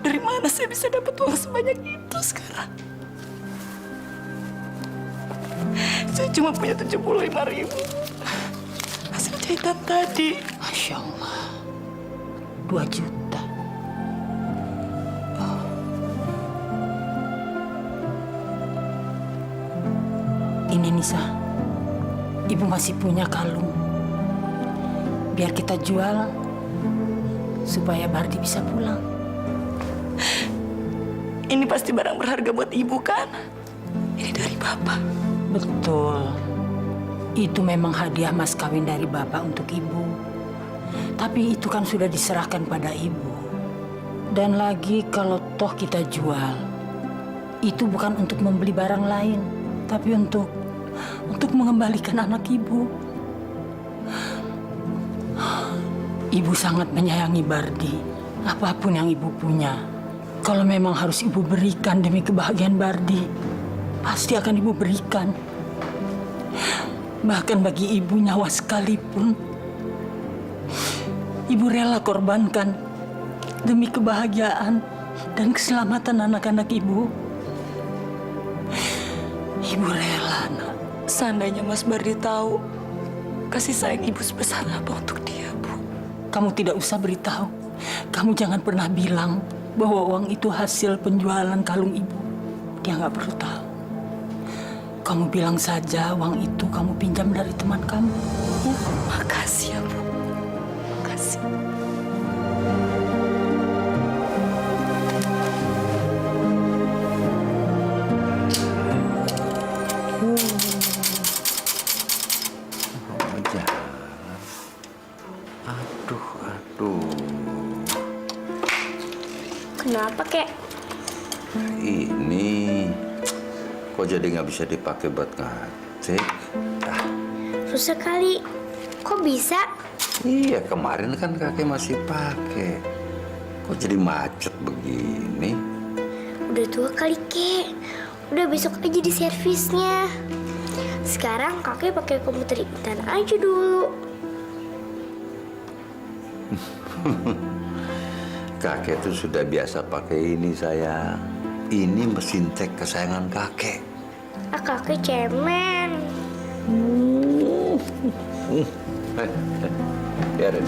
Dari mana saya bisa dapat uang sebanyak itu sekarang? Saya cuma punya 75.000 hasil jahitan tadi. Masya Allah, 2 juta. Oh. Ini Nisa, Ibu masih punya kalung. Biar kita jual supaya Bardi bisa pulang. Ini pasti barang berharga buat Ibu, kan? Ini dari Bapak. Betul. Itu memang hadiah mas kawin dari Bapak untuk Ibu. Tapi itu kan sudah diserahkan pada Ibu. Dan lagi kalau toh kita jual, itu bukan untuk membeli barang lain, tapi untuk mengembalikan anak Ibu. Ibu sangat menyayangi Bardi. Apapun yang Ibu punya, kalau memang harus Ibu berikan demi kebahagiaan Bardi, pasti akan Ibu berikan. Bahkan bagi Ibu nyawa sekalipun, Ibu rela korbankan demi kebahagiaan dan keselamatan anak-anak Ibu. Ibu rela, nak. Seandainya Mas Bardi tahu kasih sayang Ibu sebesar apa untuk dia, Bu. Kamu tidak usah beritahu. Kamu jangan pernah bilang bahwa uang itu hasil penjualan kalung Ibu. Dia nggak perlu tahu. Kamu bilang saja uang itu kamu pinjam dari teman kamu. Ya. Makasih ya, Bu. Makasih. Oh, jangan. Kenapa, Kek? Ini kok jadi nggak bisa dipakai buat ngetik? Rusak kali. Kok bisa? Iya, kemarin kan kakek masih pakai. Kok jadi macet begini? Udah tua kali, Kek. Udah besok aja di servisnya. Sekarang kakek pakai komputer Intan aja dulu. Kakek tuh sudah biasa pakai ini, sayang. Ini mesin teks kesayangan kakek. Kakek cemen. Biarin.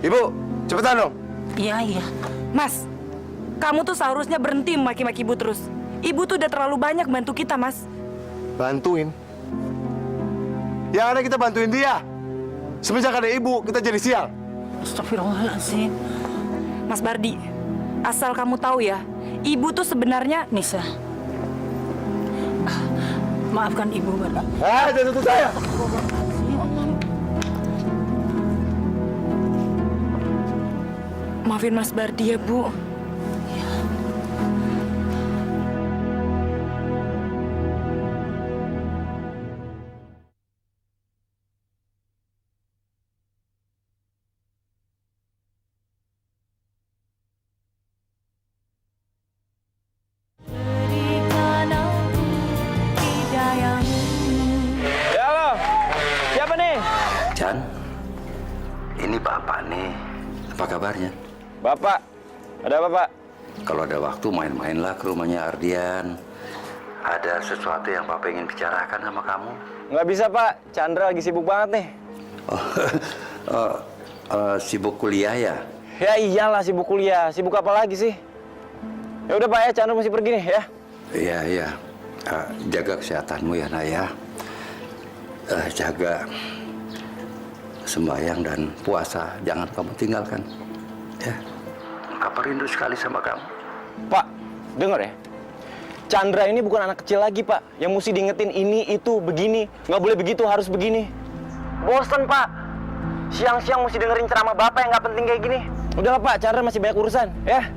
Ibu, cepetan dong. Iya. Mas, kamu tuh seharusnya berhenti memaki-maki ibu terus. Ibu tuh udah terlalu banyak bantu kita, Mas. Bantuin. Yang ada kita bantuin dia. Semenjak ada ibu, kita jadi sial. Astagfirullahaladzim. Mas Bardi, asal kamu tahu ya, ibu tuh sebenarnya... Nisa. Maafkan ibu, Bardi. Jangan tutup saya. Maafin Mas Bardi ya, Bu. Ya halo, siapa nih? Chan, ini Bapak nih. Apa kabarnya? Bapak, ada apa Pak? Kalau ada waktu main-mainlah ke rumahnya Ardian. Ada sesuatu yang Bapak ingin bicarakan sama kamu? Nggak bisa Pak, Chandra lagi sibuk banget nih. Sibuk kuliah ya? Ya iyalah sibuk kuliah, sibuk apa lagi sih? Ya udah Pak ya, Chandra mesti pergi nih ya. Iya. Jaga kesehatanmu ya, Nak ya. Jaga sembahyang dan puasa, jangan kamu tinggalkan. Ya, Papa rindu sekali sama kamu. Pak, denger ya. Chandra ini bukan anak kecil lagi, Pak. Yang mesti diingetin ini, itu, begini. Nggak boleh begitu, harus begini. Bosen, Pak. Siang-siang mesti dengerin ceramah Bapak yang nggak penting kayak gini. Udahlah, Pak. Chandra masih banyak urusan, ya.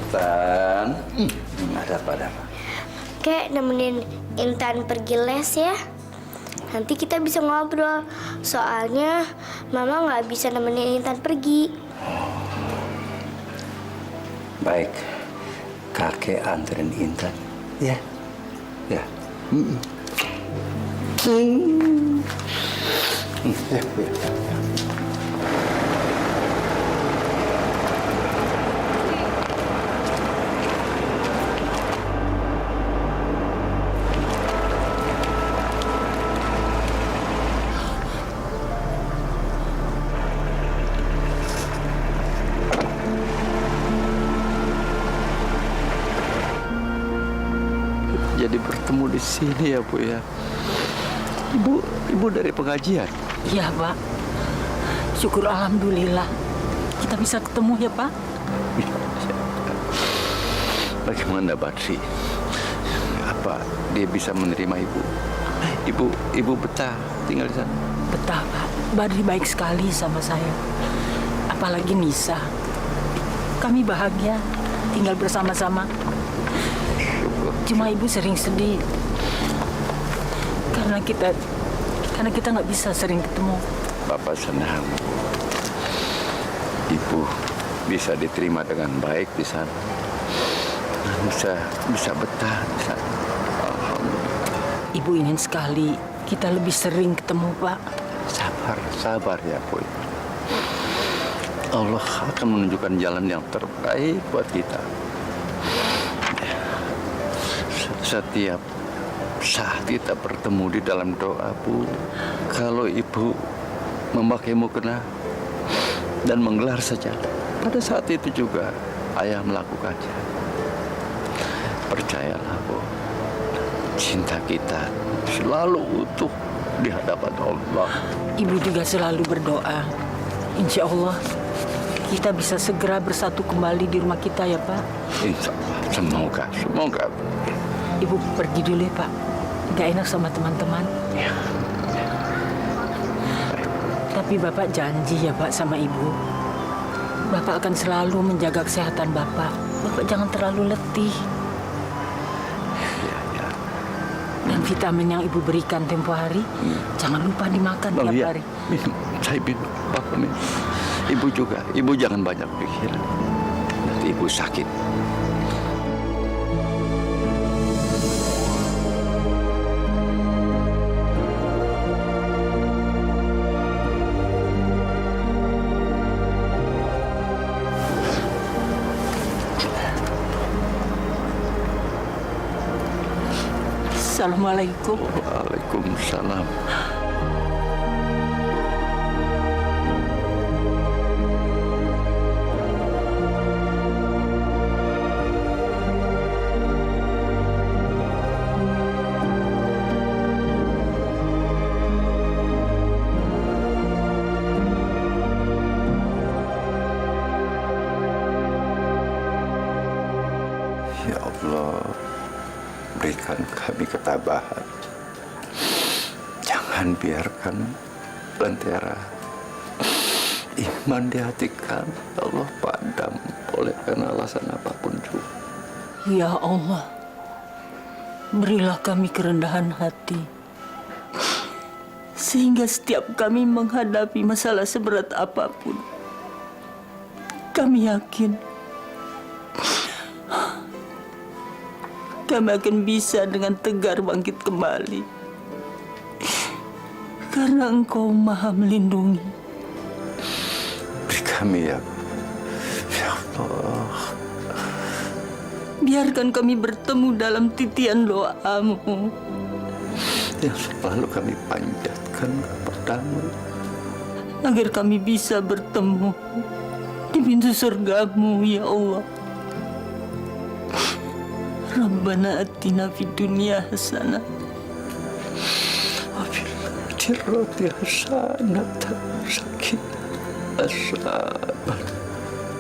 Intan, ada apa? Kek, nemenin Intan pergi les ya. Nanti kita bisa ngobrol. Soalnya Mama nggak bisa nemenin Intan pergi. Baik, kakek anterin Intan. Ya. Ya. Jadi bertemu di sini ya, Bu ya. Ibu dari pengajian. Iya, Pak. Syukur alhamdulillah. Kita bisa ketemu ya, Pak. Bagaimana Badri? Apa dia bisa menerima ibu? Ibu betah tinggal di sana. Betah, Pak. Badri baik sekali sama saya. Apalagi Nisa. Kami bahagia tinggal bersama-sama. Cuma ibu sering sedih karena kita nggak bisa sering ketemu. Bapak senang ibu bisa diterima dengan baik di sana, bisa betah di sana. Alhamdulillah. Ibu ingin sekali kita lebih sering ketemu, Pak. Sabar ya, Bu. Allah akan menunjukkan jalan yang terbaik buat kita. Setiap saat kita bertemu di dalam doa, Bu, kalau ibu memakai mukena dan menggelar sajadah, pada saat itu juga ayah melakukannya. Percayalah, Bu. Cinta kita selalu utuh di hadapan Allah. Ibu juga selalu berdoa. Insya Allah kita bisa segera bersatu kembali di rumah kita ya Pak. Insya Allah. Semoga. Ibu pergi dulu ya Pak. Gak enak sama teman-teman. Ya. Tapi Bapak janji ya Pak sama Ibu. Bapak akan selalu menjaga kesehatan Bapak. Bapak jangan terlalu letih. Ya. Dan vitamin yang Ibu berikan tempo hari, jangan lupa dimakan tiap hari. Minum. Saya minum. Bapak minum. Ibu juga. Ibu jangan banyak pikiran. Nanti Ibu sakit. Assalamualaikum. Waalaikumsalam. Ya Allah, berikan kami ketabahan. Jangan biarkan lentera iman di hati kami, ya Allah, padam oleh karena alasan apapun juga. Ya Allah, berilah kami kerendahan hati. Sehingga setiap kami menghadapi masalah seberat apapun, kami yakin kami akan bisa dengan tegar bangkit kembali. Karena Engkau Maha Melindungi. Beri kami ya Allah. Biarkan kami bertemu dalam titian doa-Mu Yang selalu kami panjatkan kepadamu. agar kami bisa bertemu di pintu surga-Mu, ya Allah. Rabbana atina fid dunya hasanah wa fil akhirati hasanah sakinah.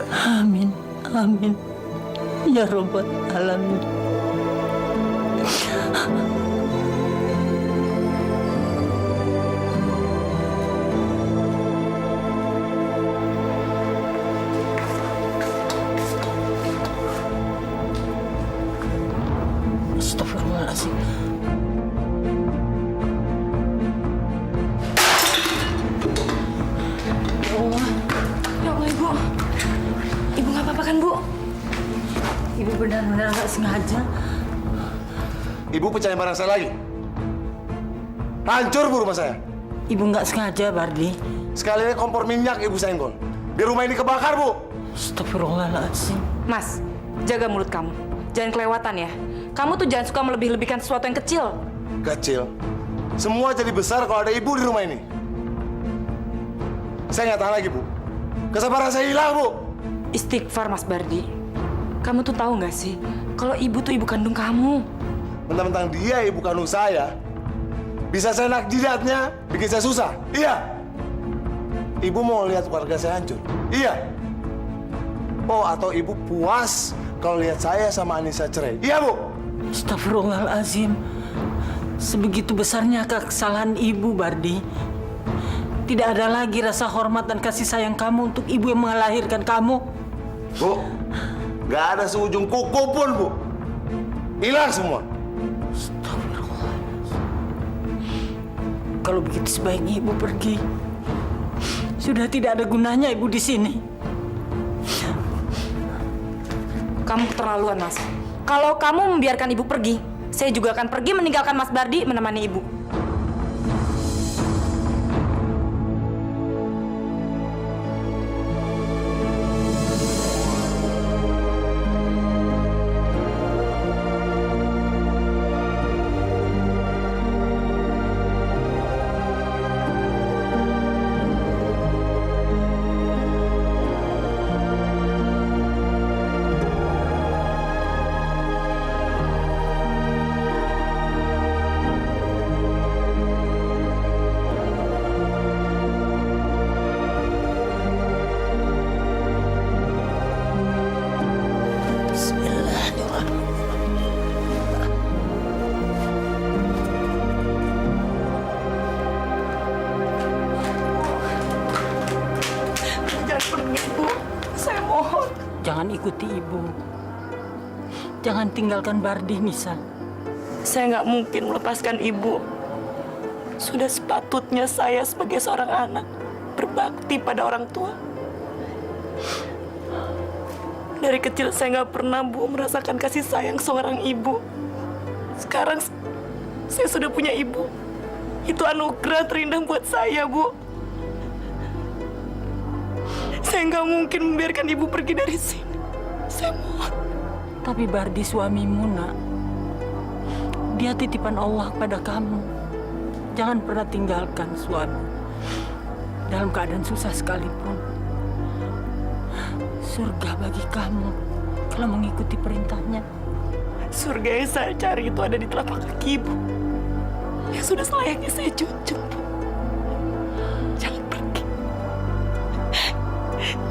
Amin, amin, ya Rabbal alamin. Astagfirullahaladzim. Ya Allah, Ibu. Ibu nggak apa-apa kan, Bu? Ibu benar-benar nggak sengaja. Ibu pecahin barang saya lagi. Hancur, Bu, rumah saya. Ibu nggak sengaja, Bardi. Sekalian kompor minyak Ibu senggol. Biar rumah ini kebakar, Bu. Astagfirullahaladzim. Mas, jaga mulut kamu. Jangan kelewatan ya. Kamu tuh jangan suka melebih-lebihkan sesuatu yang kecil. Kecil. Semua jadi besar kalau ada Ibu di rumah ini. Saya nggak tahan lagi, Bu. Kesabaran saya hilang, Bu. Istighfar, Mas Bardi. Kamu tuh tahu nggak sih, kalau ibu tuh ibu kandung kamu. Mentang-mentang dia ibu kandung saya, bisa saya nak jidatnya, bikin saya susah. Iya. Ibu mau lihat keluarga saya hancur. Iya. Oh, atau ibu puas kalau lihat saya sama Anissa cerai. Iya, Bu. Astagfirullahaladzim. Sebegitu besarnya kesalahan ibu, Bardi. Tidak ada lagi rasa hormat dan kasih sayang kamu untuk ibu yang melahirkan kamu. Bu, nggak ada seujung kuku pun, Bu. Hilang semua. Kalau begitu sebaiknya ibu pergi. Sudah tidak ada gunanya ibu di sini. Kamu keterlaluan, Mas. Kalau kamu membiarkan ibu pergi, saya juga akan pergi meninggalkan Mas Bardi menemani ibu. ikuti ibu. Jangan tinggalkan Bardi, Nisa. Saya nggak mungkin melepaskan ibu. Sudah sepatutnya saya sebagai seorang anak berbakti pada orang tua. Dari kecil saya nggak pernah, Bu, merasakan kasih sayang seorang ibu. Sekarang saya sudah punya ibu. Itu anugerah terindah buat saya, Bu. Saya nggak mungkin membiarkan ibu pergi dari sini. Saya mohon. Tapi Bardi suamimu, nak. Dia titipan Allah pada kamu. Jangan pernah tinggalkan suami. Dalam keadaan susah sekalipun. Surga bagi kamu kalau mengikuti perintahnya. Surga yang saya cari itu ada di telapak kaki ibu. Yang sudah selayaknya saya junjung, Bu. Jangan pergi.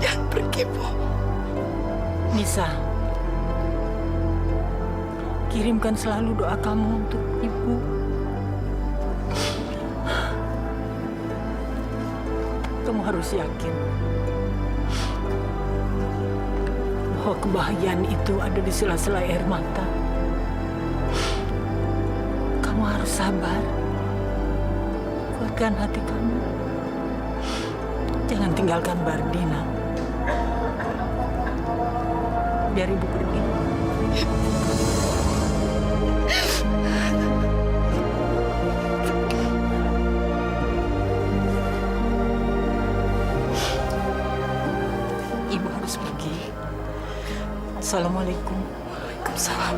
Jangan pergi, Bu. Nisa, kirimkan selalu doa kamu untuk ibu. Kamu harus yakin bahwa kebahagiaan itu ada di sela-sela air mata. Kamu harus sabar. Kuatkan hati kamu. Jangan tinggalkan Bardina. Biar ibu pergi. Ibu harus pergi. Assalamualaikum. Waalaikumsalam.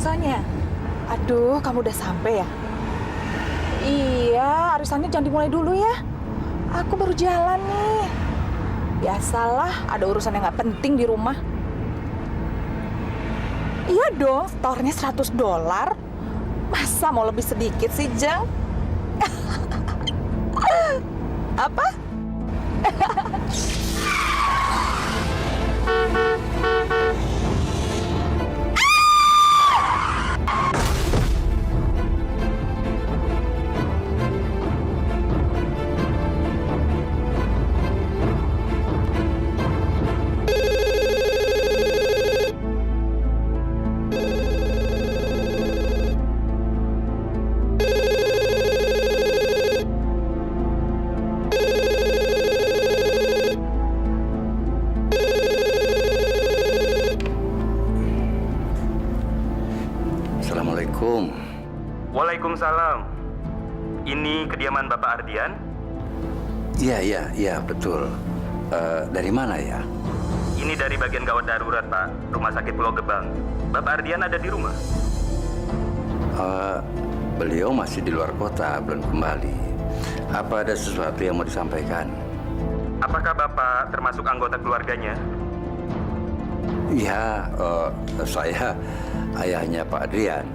Sonya, aduh, kamu udah sampai ya? Iya, arisannya jangan dimulai dulu ya. Aku baru jalan nih. Biasalah, ada urusan yang nggak penting di rumah. Iya dong, setornya $100. Masa mau lebih sedikit sih, Jeng? Apa? Waalaikumsalam. Ini kediaman Bapak Ardian? Iya, betul. Dari mana ya? Ini dari bagian gawat darurat, Pak. Rumah Sakit Pulau Gebang. Bapak Ardian ada di rumah? Beliau masih di luar kota, belum kembali. Apa ada sesuatu yang mau disampaikan? Apakah Bapak termasuk anggota keluarganya? Iya, saya ayahnya Pak Adrian.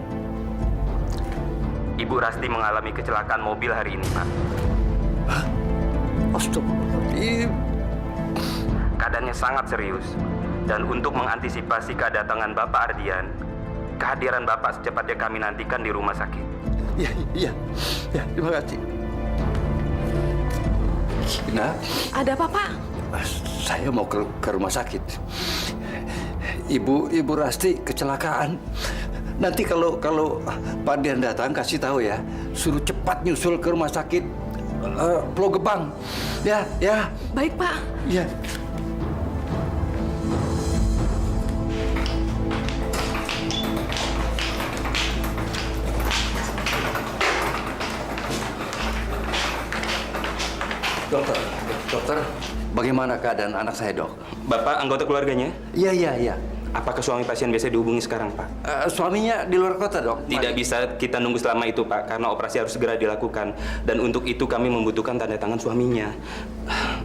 Ibu Rasti mengalami kecelakaan mobil hari ini, Pak. Hah? Astagfirullahaladzim. Keadaannya sangat serius. Dan untuk mengantisipasi kedatangan Bapak Ardian, kehadiran Bapak secepatnya kami nantikan di rumah sakit. Iya, terima kasih. Nah, Ada apa, Pak? saya mau ke rumah sakit. Ibu Rasti kecelakaan. Nanti kalau Pak Dian datang kasih tahu ya, suruh cepat nyusul ke rumah sakit Pulau Gebang. Ya. Baik, Pak. Ya. Dokter, bagaimana keadaan anak saya, Dok? Bapak anggota keluarganya? Iya. Apakah suami pasien bisa dihubungi sekarang, Pak? Suaminya di luar kota, Dok. Tidak bisa kita nunggu selama itu, Pak, karena operasi harus segera dilakukan. Dan untuk itu kami membutuhkan tanda tangan suaminya.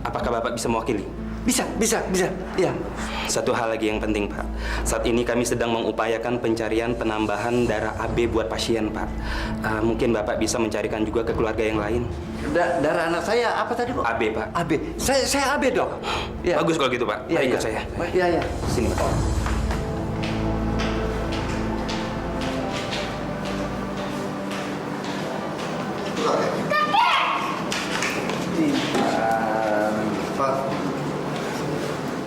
Apakah Bapak bisa mewakili? Bisa. Ya. Satu hal lagi yang penting, Pak. Saat ini kami sedang mengupayakan pencarian penambahan darah AB buat pasien, Pak. Mungkin Bapak bisa mencarikan juga ke keluarga yang lain. Darah anak saya apa tadi, Bu? AB, Pak. AB. Saya AB, Dok. Ya. Bagus kalau gitu, Pak. Mari ikut saya. Iya. Sini, Pak. Pak,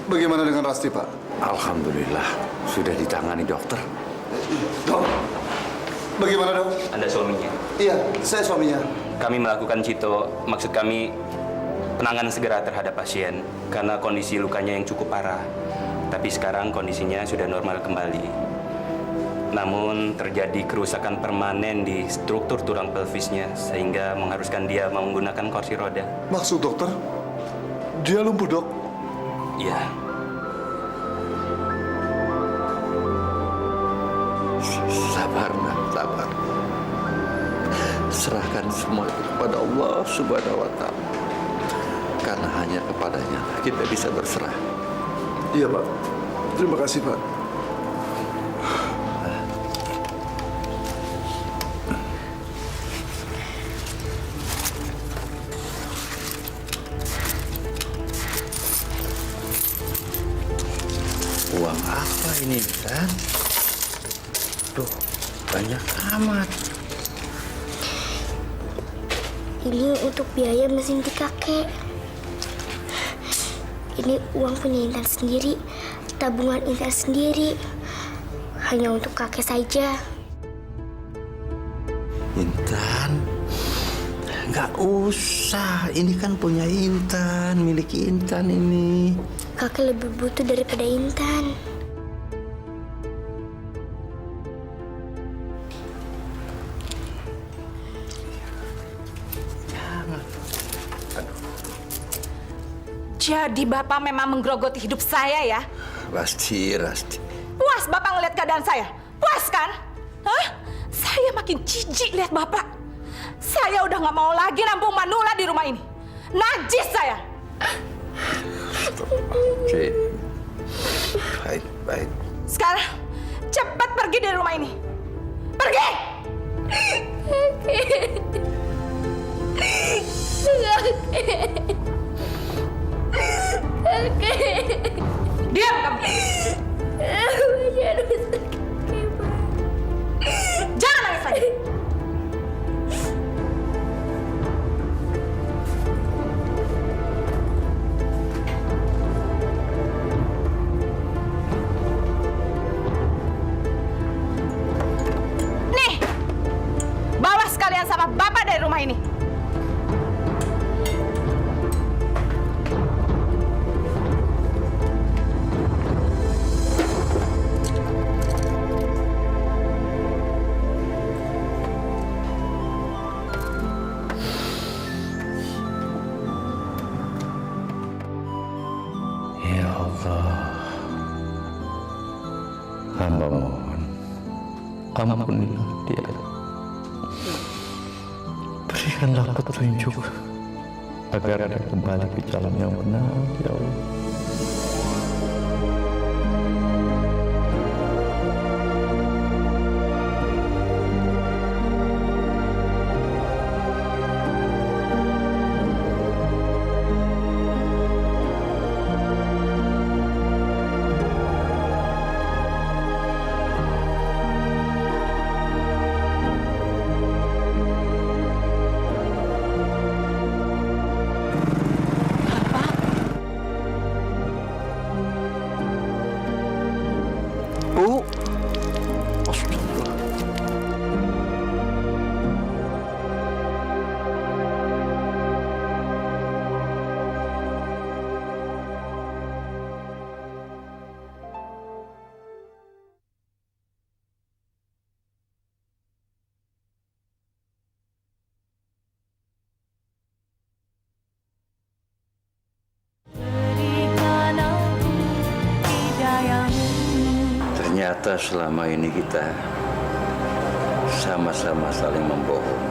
bagaimana dengan Rasti, Pak? Alhamdulillah sudah ditangani dokter. Dok, bagaimana, Dok? Anda suaminya. Iya, saya suaminya. Kami melakukan cito, maksud kami penanganan segera terhadap pasien karena kondisi lukanya yang cukup parah. Tapi sekarang kondisinya sudah normal kembali. Namun terjadi kerusakan permanen di struktur tulang pelvisnya sehingga mengharuskan dia menggunakan kursi roda. Maksud dokter, dia lumpuh, Dok? Iya. Sabar, nak, sabar. Serahkan semua itu kepada Allah Subhanahu wa Ta'ala. Karena hanya kepadanya kita bisa berserah. Iya, Pak. Terima kasih, Pak. Uang apa ini, kan? Duh, banyak amat. Ini untuk biaya mesin di kakek. Ini uang punya Intan sendiri, tabungan Intan sendiri. Hanya untuk kakek saja. Intan, nggak usah. Ini kan punya Intan, milik Intan ini. Kakek lebih butuh daripada Intan. Jadi Bapak memang menggerogoti hidup saya ya? Rasti. Puas Bapak ngeliat keadaan saya? Puas kan? Hah? Saya makin jijik lihat Bapak. Saya udah nggak mau lagi nampung Manula di rumah ini. Najis saya. Oke. Baik. Sekarang cepat pergi dari rumah ini. Pergi! Diam kamu! Jangan nangis lagi! Nih! Bawa sekalian sama Bapak dari rumah ini! Ya Allah, hamba mohon, ampunilah dia. Berikanlah petunjuk agar dia kembali ke jalan yang benar, ya Allah. Ternyata selama ini kita sama-sama saling membohong.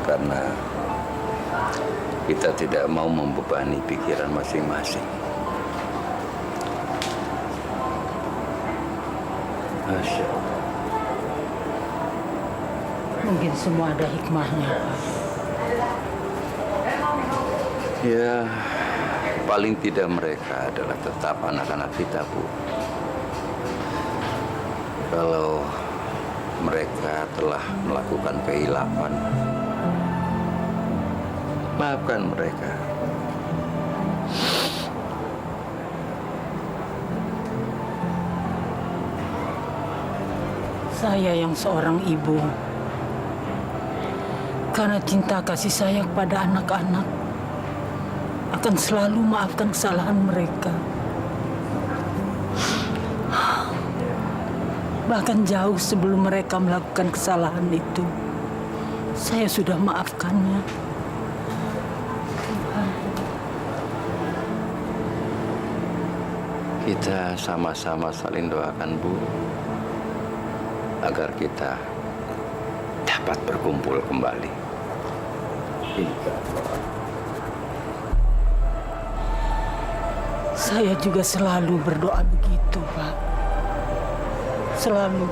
Karena kita tidak mau membebani pikiran masing-masing. Masya Allah. Mungkin semua ada hikmahnya, Pak. Ya, paling tidak mereka adalah tetap anak-anak kita, Bu. Kalau mereka telah melakukan kehilapan, maafkan mereka. Saya yang seorang ibu, karena cinta kasih sayang pada anak-anak, akan selalu maafkan kesalahan mereka. Bahkan jauh sebelum mereka melakukan kesalahan itu, saya sudah maafkannya. Kita sama-sama saling doakan, Bu, agar kita dapat berkumpul kembali. Saya juga selalu berdoa begitu, Pak. Selalu.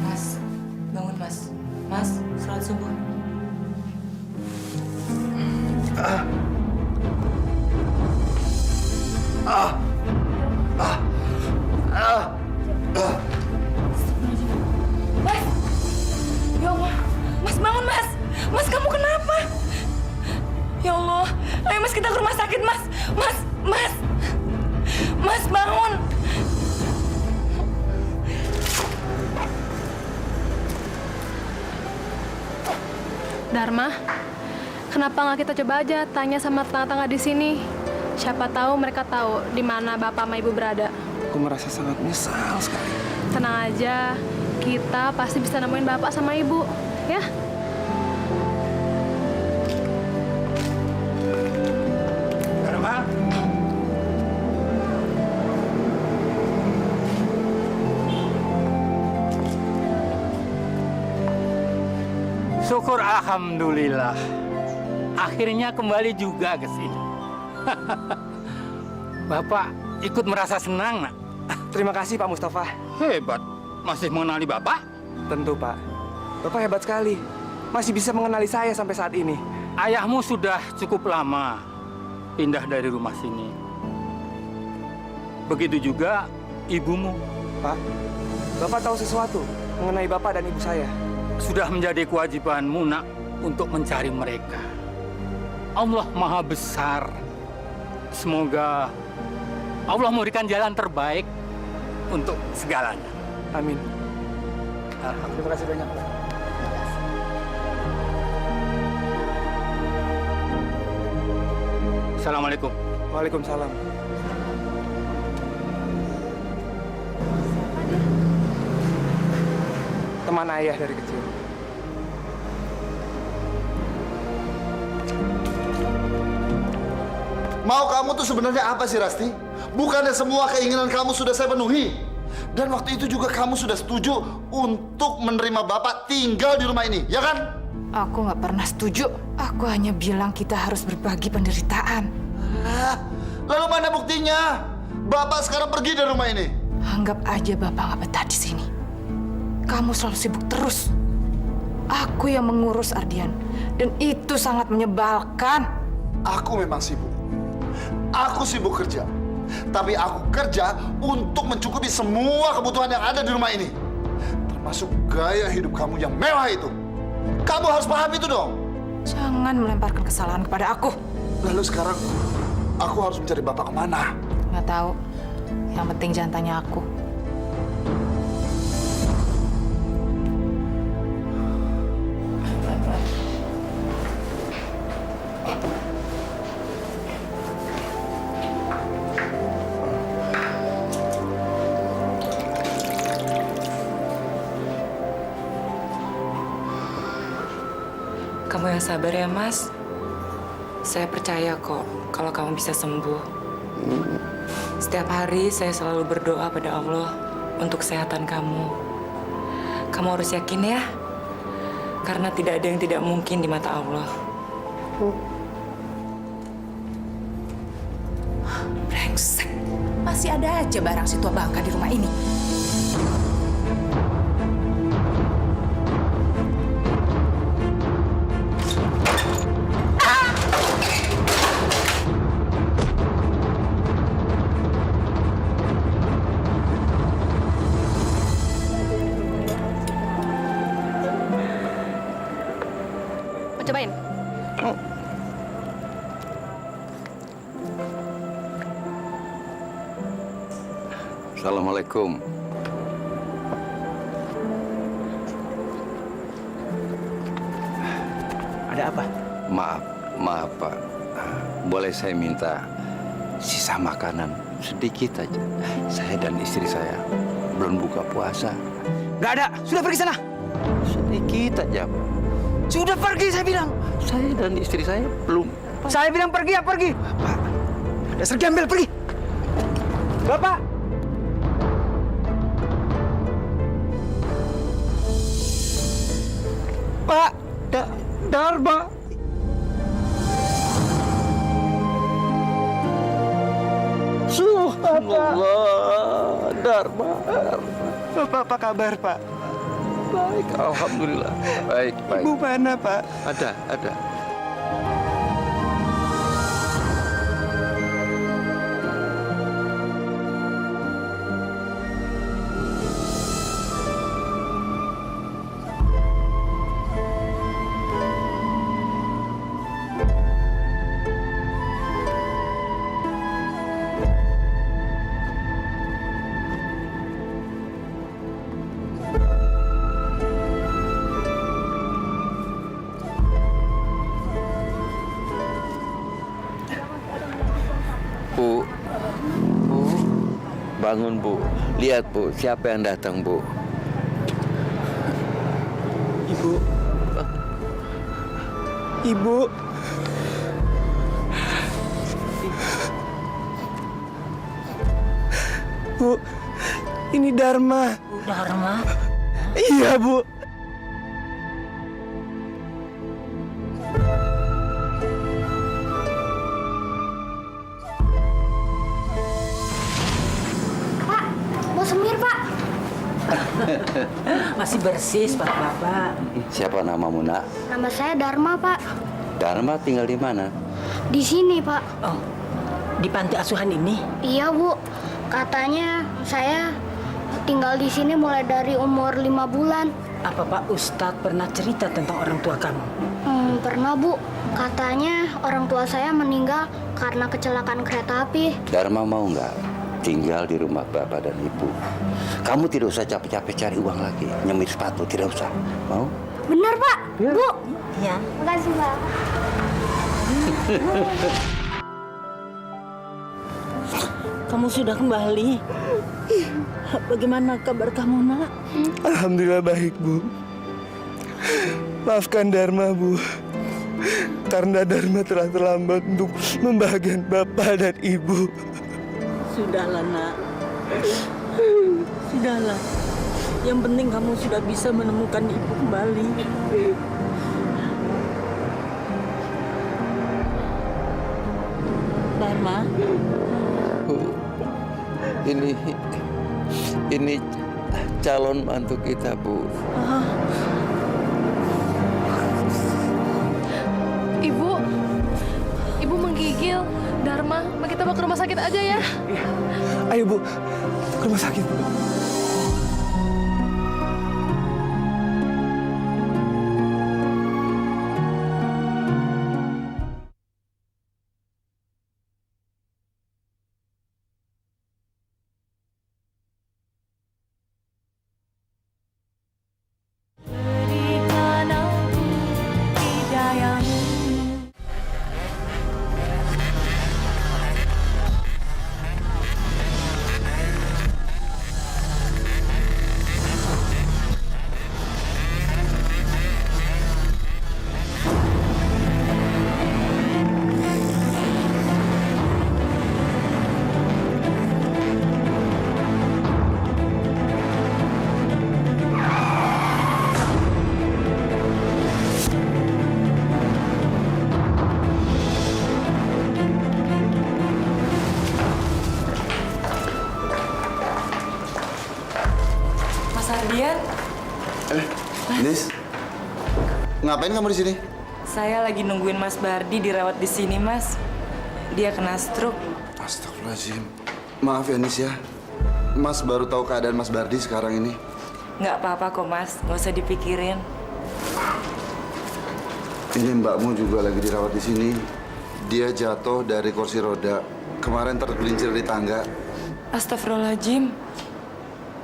Mas, bangun Mas. Mas, sholat subuh. Mas! Ya Allah! Mas, bangun Mas! Mas, kamu kenapa? Ya Allah! Ayo Mas, kita ke rumah sakit Mas! Mas! Mas! Mas, bangun! Dharma, kenapa nggak kita coba aja tanya sama tetangga-tetangga di sini? Siapa tahu mereka tahu di mana bapak sama ibu berada. Aku merasa sangat menyesal sekali. Tenang aja, kita pasti bisa nemuin bapak sama ibu, ya? Syukur alhamdulillah. Akhirnya kembali juga ke sini. Bapak ikut merasa senang, Nak. Terima kasih Pak Mustafa. Hebat. Masih mengenali Bapak? Tentu Pak. Bapak hebat sekali. Masih bisa mengenali saya sampai saat ini. Ayahmu sudah cukup lama pindah dari rumah sini. Begitu juga ibumu. Pak, Bapak tahu sesuatu mengenai Bapak dan ibu saya? Sudah menjadi kewajibanmu, Nak, untuk mencari mereka. Allah Maha Besar. Semoga Allah memberikan jalan terbaik untuk segalanya. Amin. Terima kasih banyak, Pak. Assalamualaikum. Waalaikumsalam. Teman ayah dari kecil. Mau kamu tuh sebenarnya apa sih, Rasti? Bukannya semua keinginan kamu sudah saya penuhi. Dan waktu itu juga kamu sudah setuju untuk menerima Bapak tinggal di rumah ini, ya kan? Aku nggak pernah setuju. Aku hanya bilang kita harus berbagi penderitaan. Lalu mana buktinya? Bapak sekarang pergi dari rumah ini. Anggap aja Bapak nggak betah di sini. Kamu selalu sibuk terus. Aku yang mengurus Ardian. Dan itu sangat menyebalkan. Aku memang sibuk. Aku sibuk kerja. Tapi aku kerja untuk mencukupi semua kebutuhan yang ada di rumah ini. Termasuk gaya hidup kamu yang mewah itu. Kamu harus paham itu dong. Jangan melemparkan kesalahan kepada aku. Lalu sekarang aku harus mencari Bapak kemana? Nggak tahu. Yang penting jangan tanya aku. Kamu yang sabar ya, Mas. Saya percaya kok kalau kamu bisa sembuh. Setiap hari saya selalu berdoa pada Allah untuk kesehatan kamu. Kamu harus yakin ya, karena tidak ada yang tidak mungkin di mata Allah. Brengsek. Masih ada aja barang si tua bangka di rumah ini. Cobain. Assalamualaikum. Ada apa? Maaf Pak. Boleh saya minta sisa makanan sedikit aja? Saya dan istri saya belum buka puasa. Nggak ada. Sudah pergi sana. Sedikit aja, Pak. Sudah pergi, saya bilang. Saya dan istri saya belum. Saya bilang pergi ya pergi. Pak, Dasar gembel, pergi. Bapak. Pak. Dharma. Subhanallah, Dharma. Bapak, apa kabar, Pak? Baik, alhamdulillah. Baik. Ibu mana, Pak? Ada. Bu, bangun Bu. Lihat Bu, siapa yang datang Bu? Ibu. Bu, ini Dharma. Dharma? Iya, Bu. Pak, mau semir, Pak. Masih bersih sepatu Bapak. Siapa namamu, Nak? Nama saya Dharma, Pak. Dharma tinggal di mana? Di sini, Pak. Oh, di panti asuhan ini? Iya, Bu. Katanya saya tinggal di sini mulai dari umur 5 bulan. Apa Pak Ustadz pernah cerita tentang orang tua kamu? Pernah, Bu. Katanya orang tua saya meninggal karena kecelakaan kereta api. Dharma mau nggak tinggal di rumah Bapak dan Ibu? Kamu tidak usah capek-capek cari uang lagi, nyemir sepatu, tidak usah. Mau? Benar, Pak. Bu. Ya. Makasih, Pak. Kamu sudah kembali. Bagaimana kabar kamu, Nak? Alhamdulillah baik, Bu. Maafkan Dharma, Bu. Karena Dharma telah terlambat untuk membahagiakan Bapak dan Ibu. Sudahlah, Nak. Sudahlah. Yang penting kamu sudah bisa menemukan ibu kembali. Dharma. Ini calon mantu kita, Bu. Ibu menggigil. Dharma, kita bawa ke rumah sakit aja ya. Ayo, Bu. Ke rumah sakit, Bu. Nis, ngapain kamu di sini? Saya lagi nungguin Mas Bardi dirawat di sini, Mas. Dia kena stroke. Astagfirullahaladzim. Maaf ya, Nis ya. Mas baru tahu keadaan Mas Bardi sekarang ini. Nggak apa-apa kok, Mas. Nggak usah dipikirin. Ini mbakmu juga lagi dirawat di sini. Dia jatuh dari kursi roda. Kemarin tergelincir di tangga. Astagfirullahaladzim.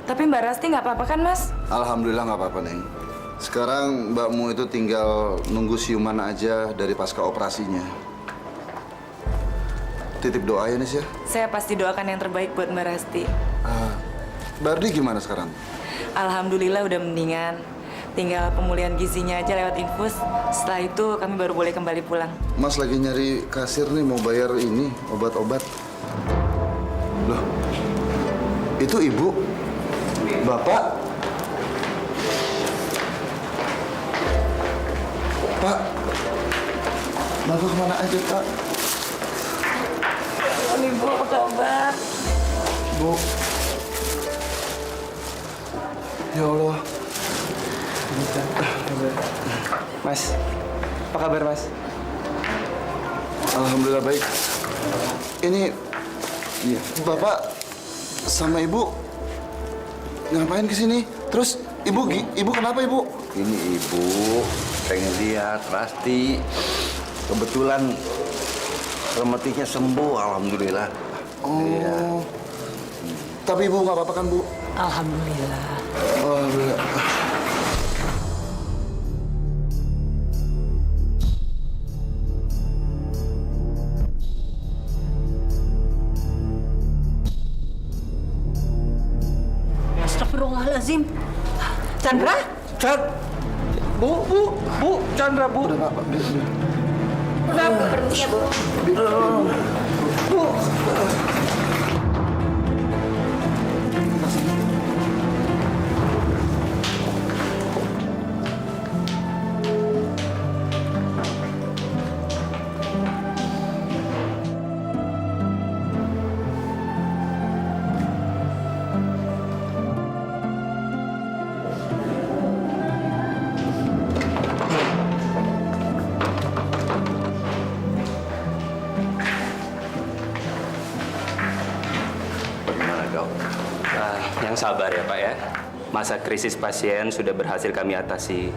Tapi Mbak Rasti nggak apa-apa kan, Mas? Alhamdulillah nggak apa-apa, Neng. Sekarang mbakmu itu tinggal nunggu siuman aja dari pasca operasinya. Titip doa ya, Nis ya. Saya pasti doakan yang terbaik buat Mbak Rasti. Bardi gimana sekarang? Alhamdulillah udah mendingan. Tinggal pemulihan gizinya aja lewat infus. Setelah itu kami baru boleh kembali pulang. Mas lagi nyari kasir nih, mau bayar ini, obat-obat. Loh, itu ibu? Bapak? Pak? Bapak kemana aja, Pak? Ibu, apa kabar? Bu. Ya Allah. Mas, apa kabar, Mas? Alhamdulillah baik. Ini Bapak sama Ibu ngapain ke sini? Terus Ibu kenapa, Ibu? Ini Ibu pengen lihat Rasti. Kebetulan rematiknya sembuh, alhamdulillah. Oh. Iya. Tapi Ibu nggak apa-apa kan, Bu? Alhamdulillah. Alhamdulillah. Astagfirullahaladzim. Chandra? Bu, Chandra, Bu. Udah, Pak. Permisi ya, Bu. Bu. Bagaimana, Dok? Yang sabar ya, Pak ya. Masa krisis pasien sudah berhasil kami atasi.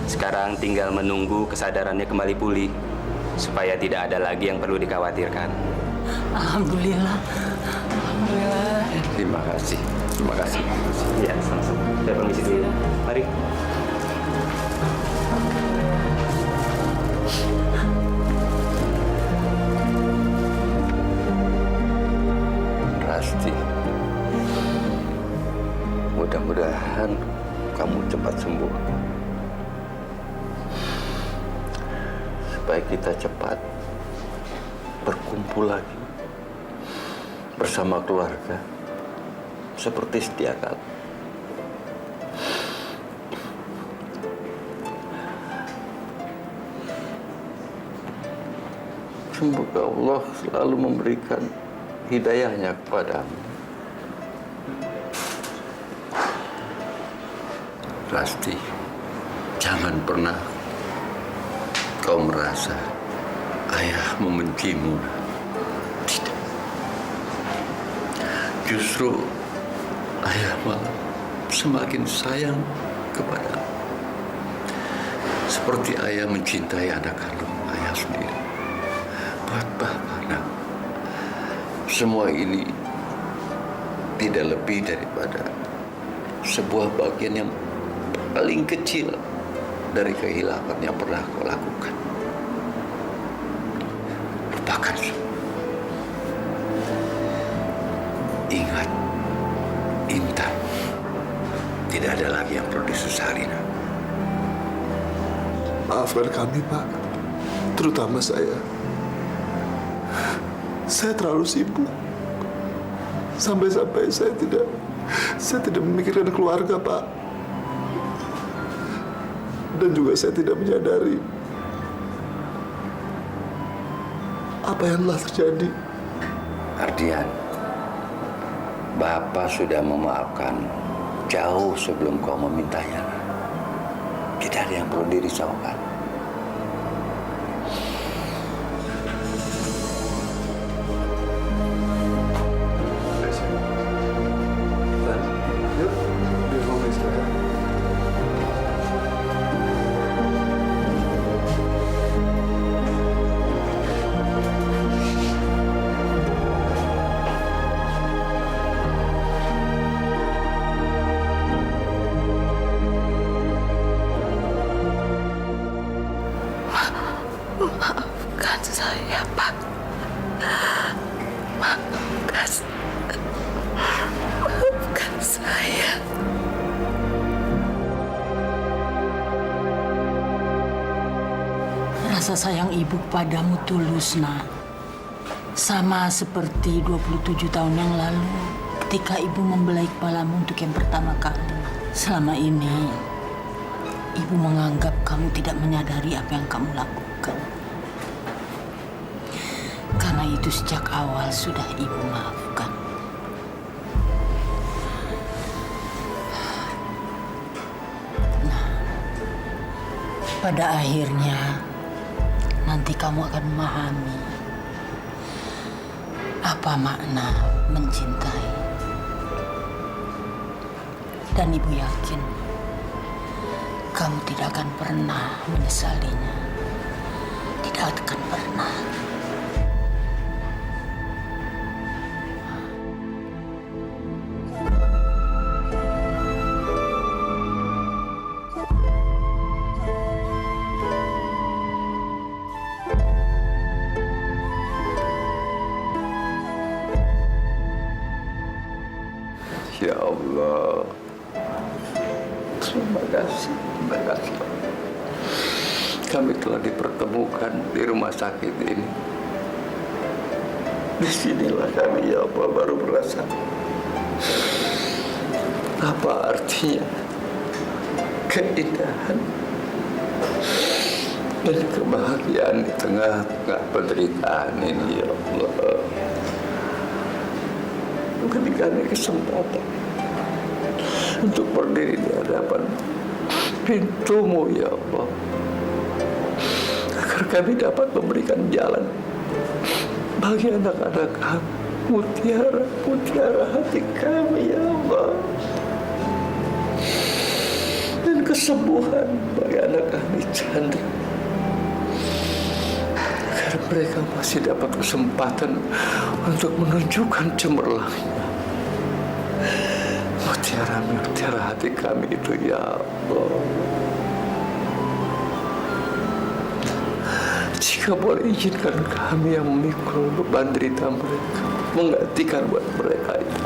Sekarang tinggal menunggu kesadarannya kembali pulih supaya tidak ada lagi yang perlu dikhawatirkan. Alhamdulillah. Alhamdulillah. Terima kasih. Terima kasih. Ya, sama-sama. Saya permisi dulu ya. Mari. Rasti. Mudah-mudahan kamu cepat sembuh. Supaya kita cepat berkumpul lagi bersama keluarga seperti sedia kala. Semoga Allah selalu memberikan hidayahnya kepadamu. Rasti, jangan pernah kau merasa ayah membencimu. Tidak. Justru ayah malah semakin sayang kepadamu. Seperti ayah mencintai anak kandung ayah sendiri. Buat Bapak, nak, semua ini tidak lebih daripada sebuah bagian yang paling kecil dari kehilangan yang pernah kau lakukan. Lupakan semua. Ingat, Intan tidak ada lagi yang perlu disesali. Maafkan kami, Pak. Terutama saya. Saya terlalu sibuk. Sampai-sampai saya tidak memikirkan keluarga, Pak. Dan juga saya tidak menyadari apa yang telah terjadi. Ardian, Bapak sudah memaafkan jauh sebelum kau memintanya. Tidak ada yang perlu dirisaukan. Maafkan saya, Pak. Maafkan saya. Rasa sayang ibu padamu tulus, nak. Sama seperti 27 tahun yang lalu ketika ibu membelai kepalamu untuk yang pertama kali. Selama ini, ibu menganggap kamu tidak menyadari apa yang kamu lakukan. Karena itu sejak awal sudah ibu maafkan. Nah, pada akhirnya nanti kamu akan memahami apa makna mencintai. Dan ibu yakin kamu tidak akan pernah menyesalinya. Tidak akan pernah. Ya Allah, terima kasih. Kami telah dipertemukan di rumah sakit ini. Disinilah kami, ya Allah, baru merasa apa artinya keindahan dan kebahagiaan di tengah-tengah penderitaan ini, ya Allah. Ketika ada kesempatan untuk berdiri di hadapan pintu-Mu, ya Allah, agar kami dapat memberikan jalan bagi anak-anak kami, mutiara hati kami, ya Allah, dan kesembuhan bagi anak kami, Chandra, agar mereka masih dapat kesempatan untuk menunjukkan cemerlangnya mutiara hati kami itu, ya Allah. Jika boleh izinkan kami yang memikul beban derita mereka, menggantikan buat mereka itu.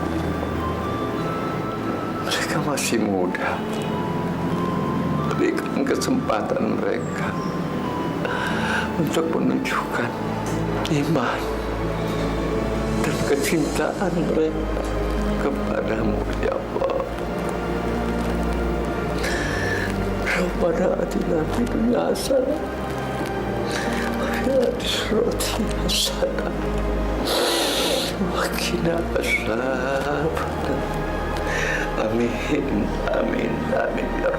Mereka masih muda. Berikan kesempatan mereka untuk menunjukkan iman dan kecintaan mereka kepadamu, ya Allah. Rabbana atina fid dunya hasanah wa fil akhirati hasanah wa qina adzabannar. Amin, amin, amin ya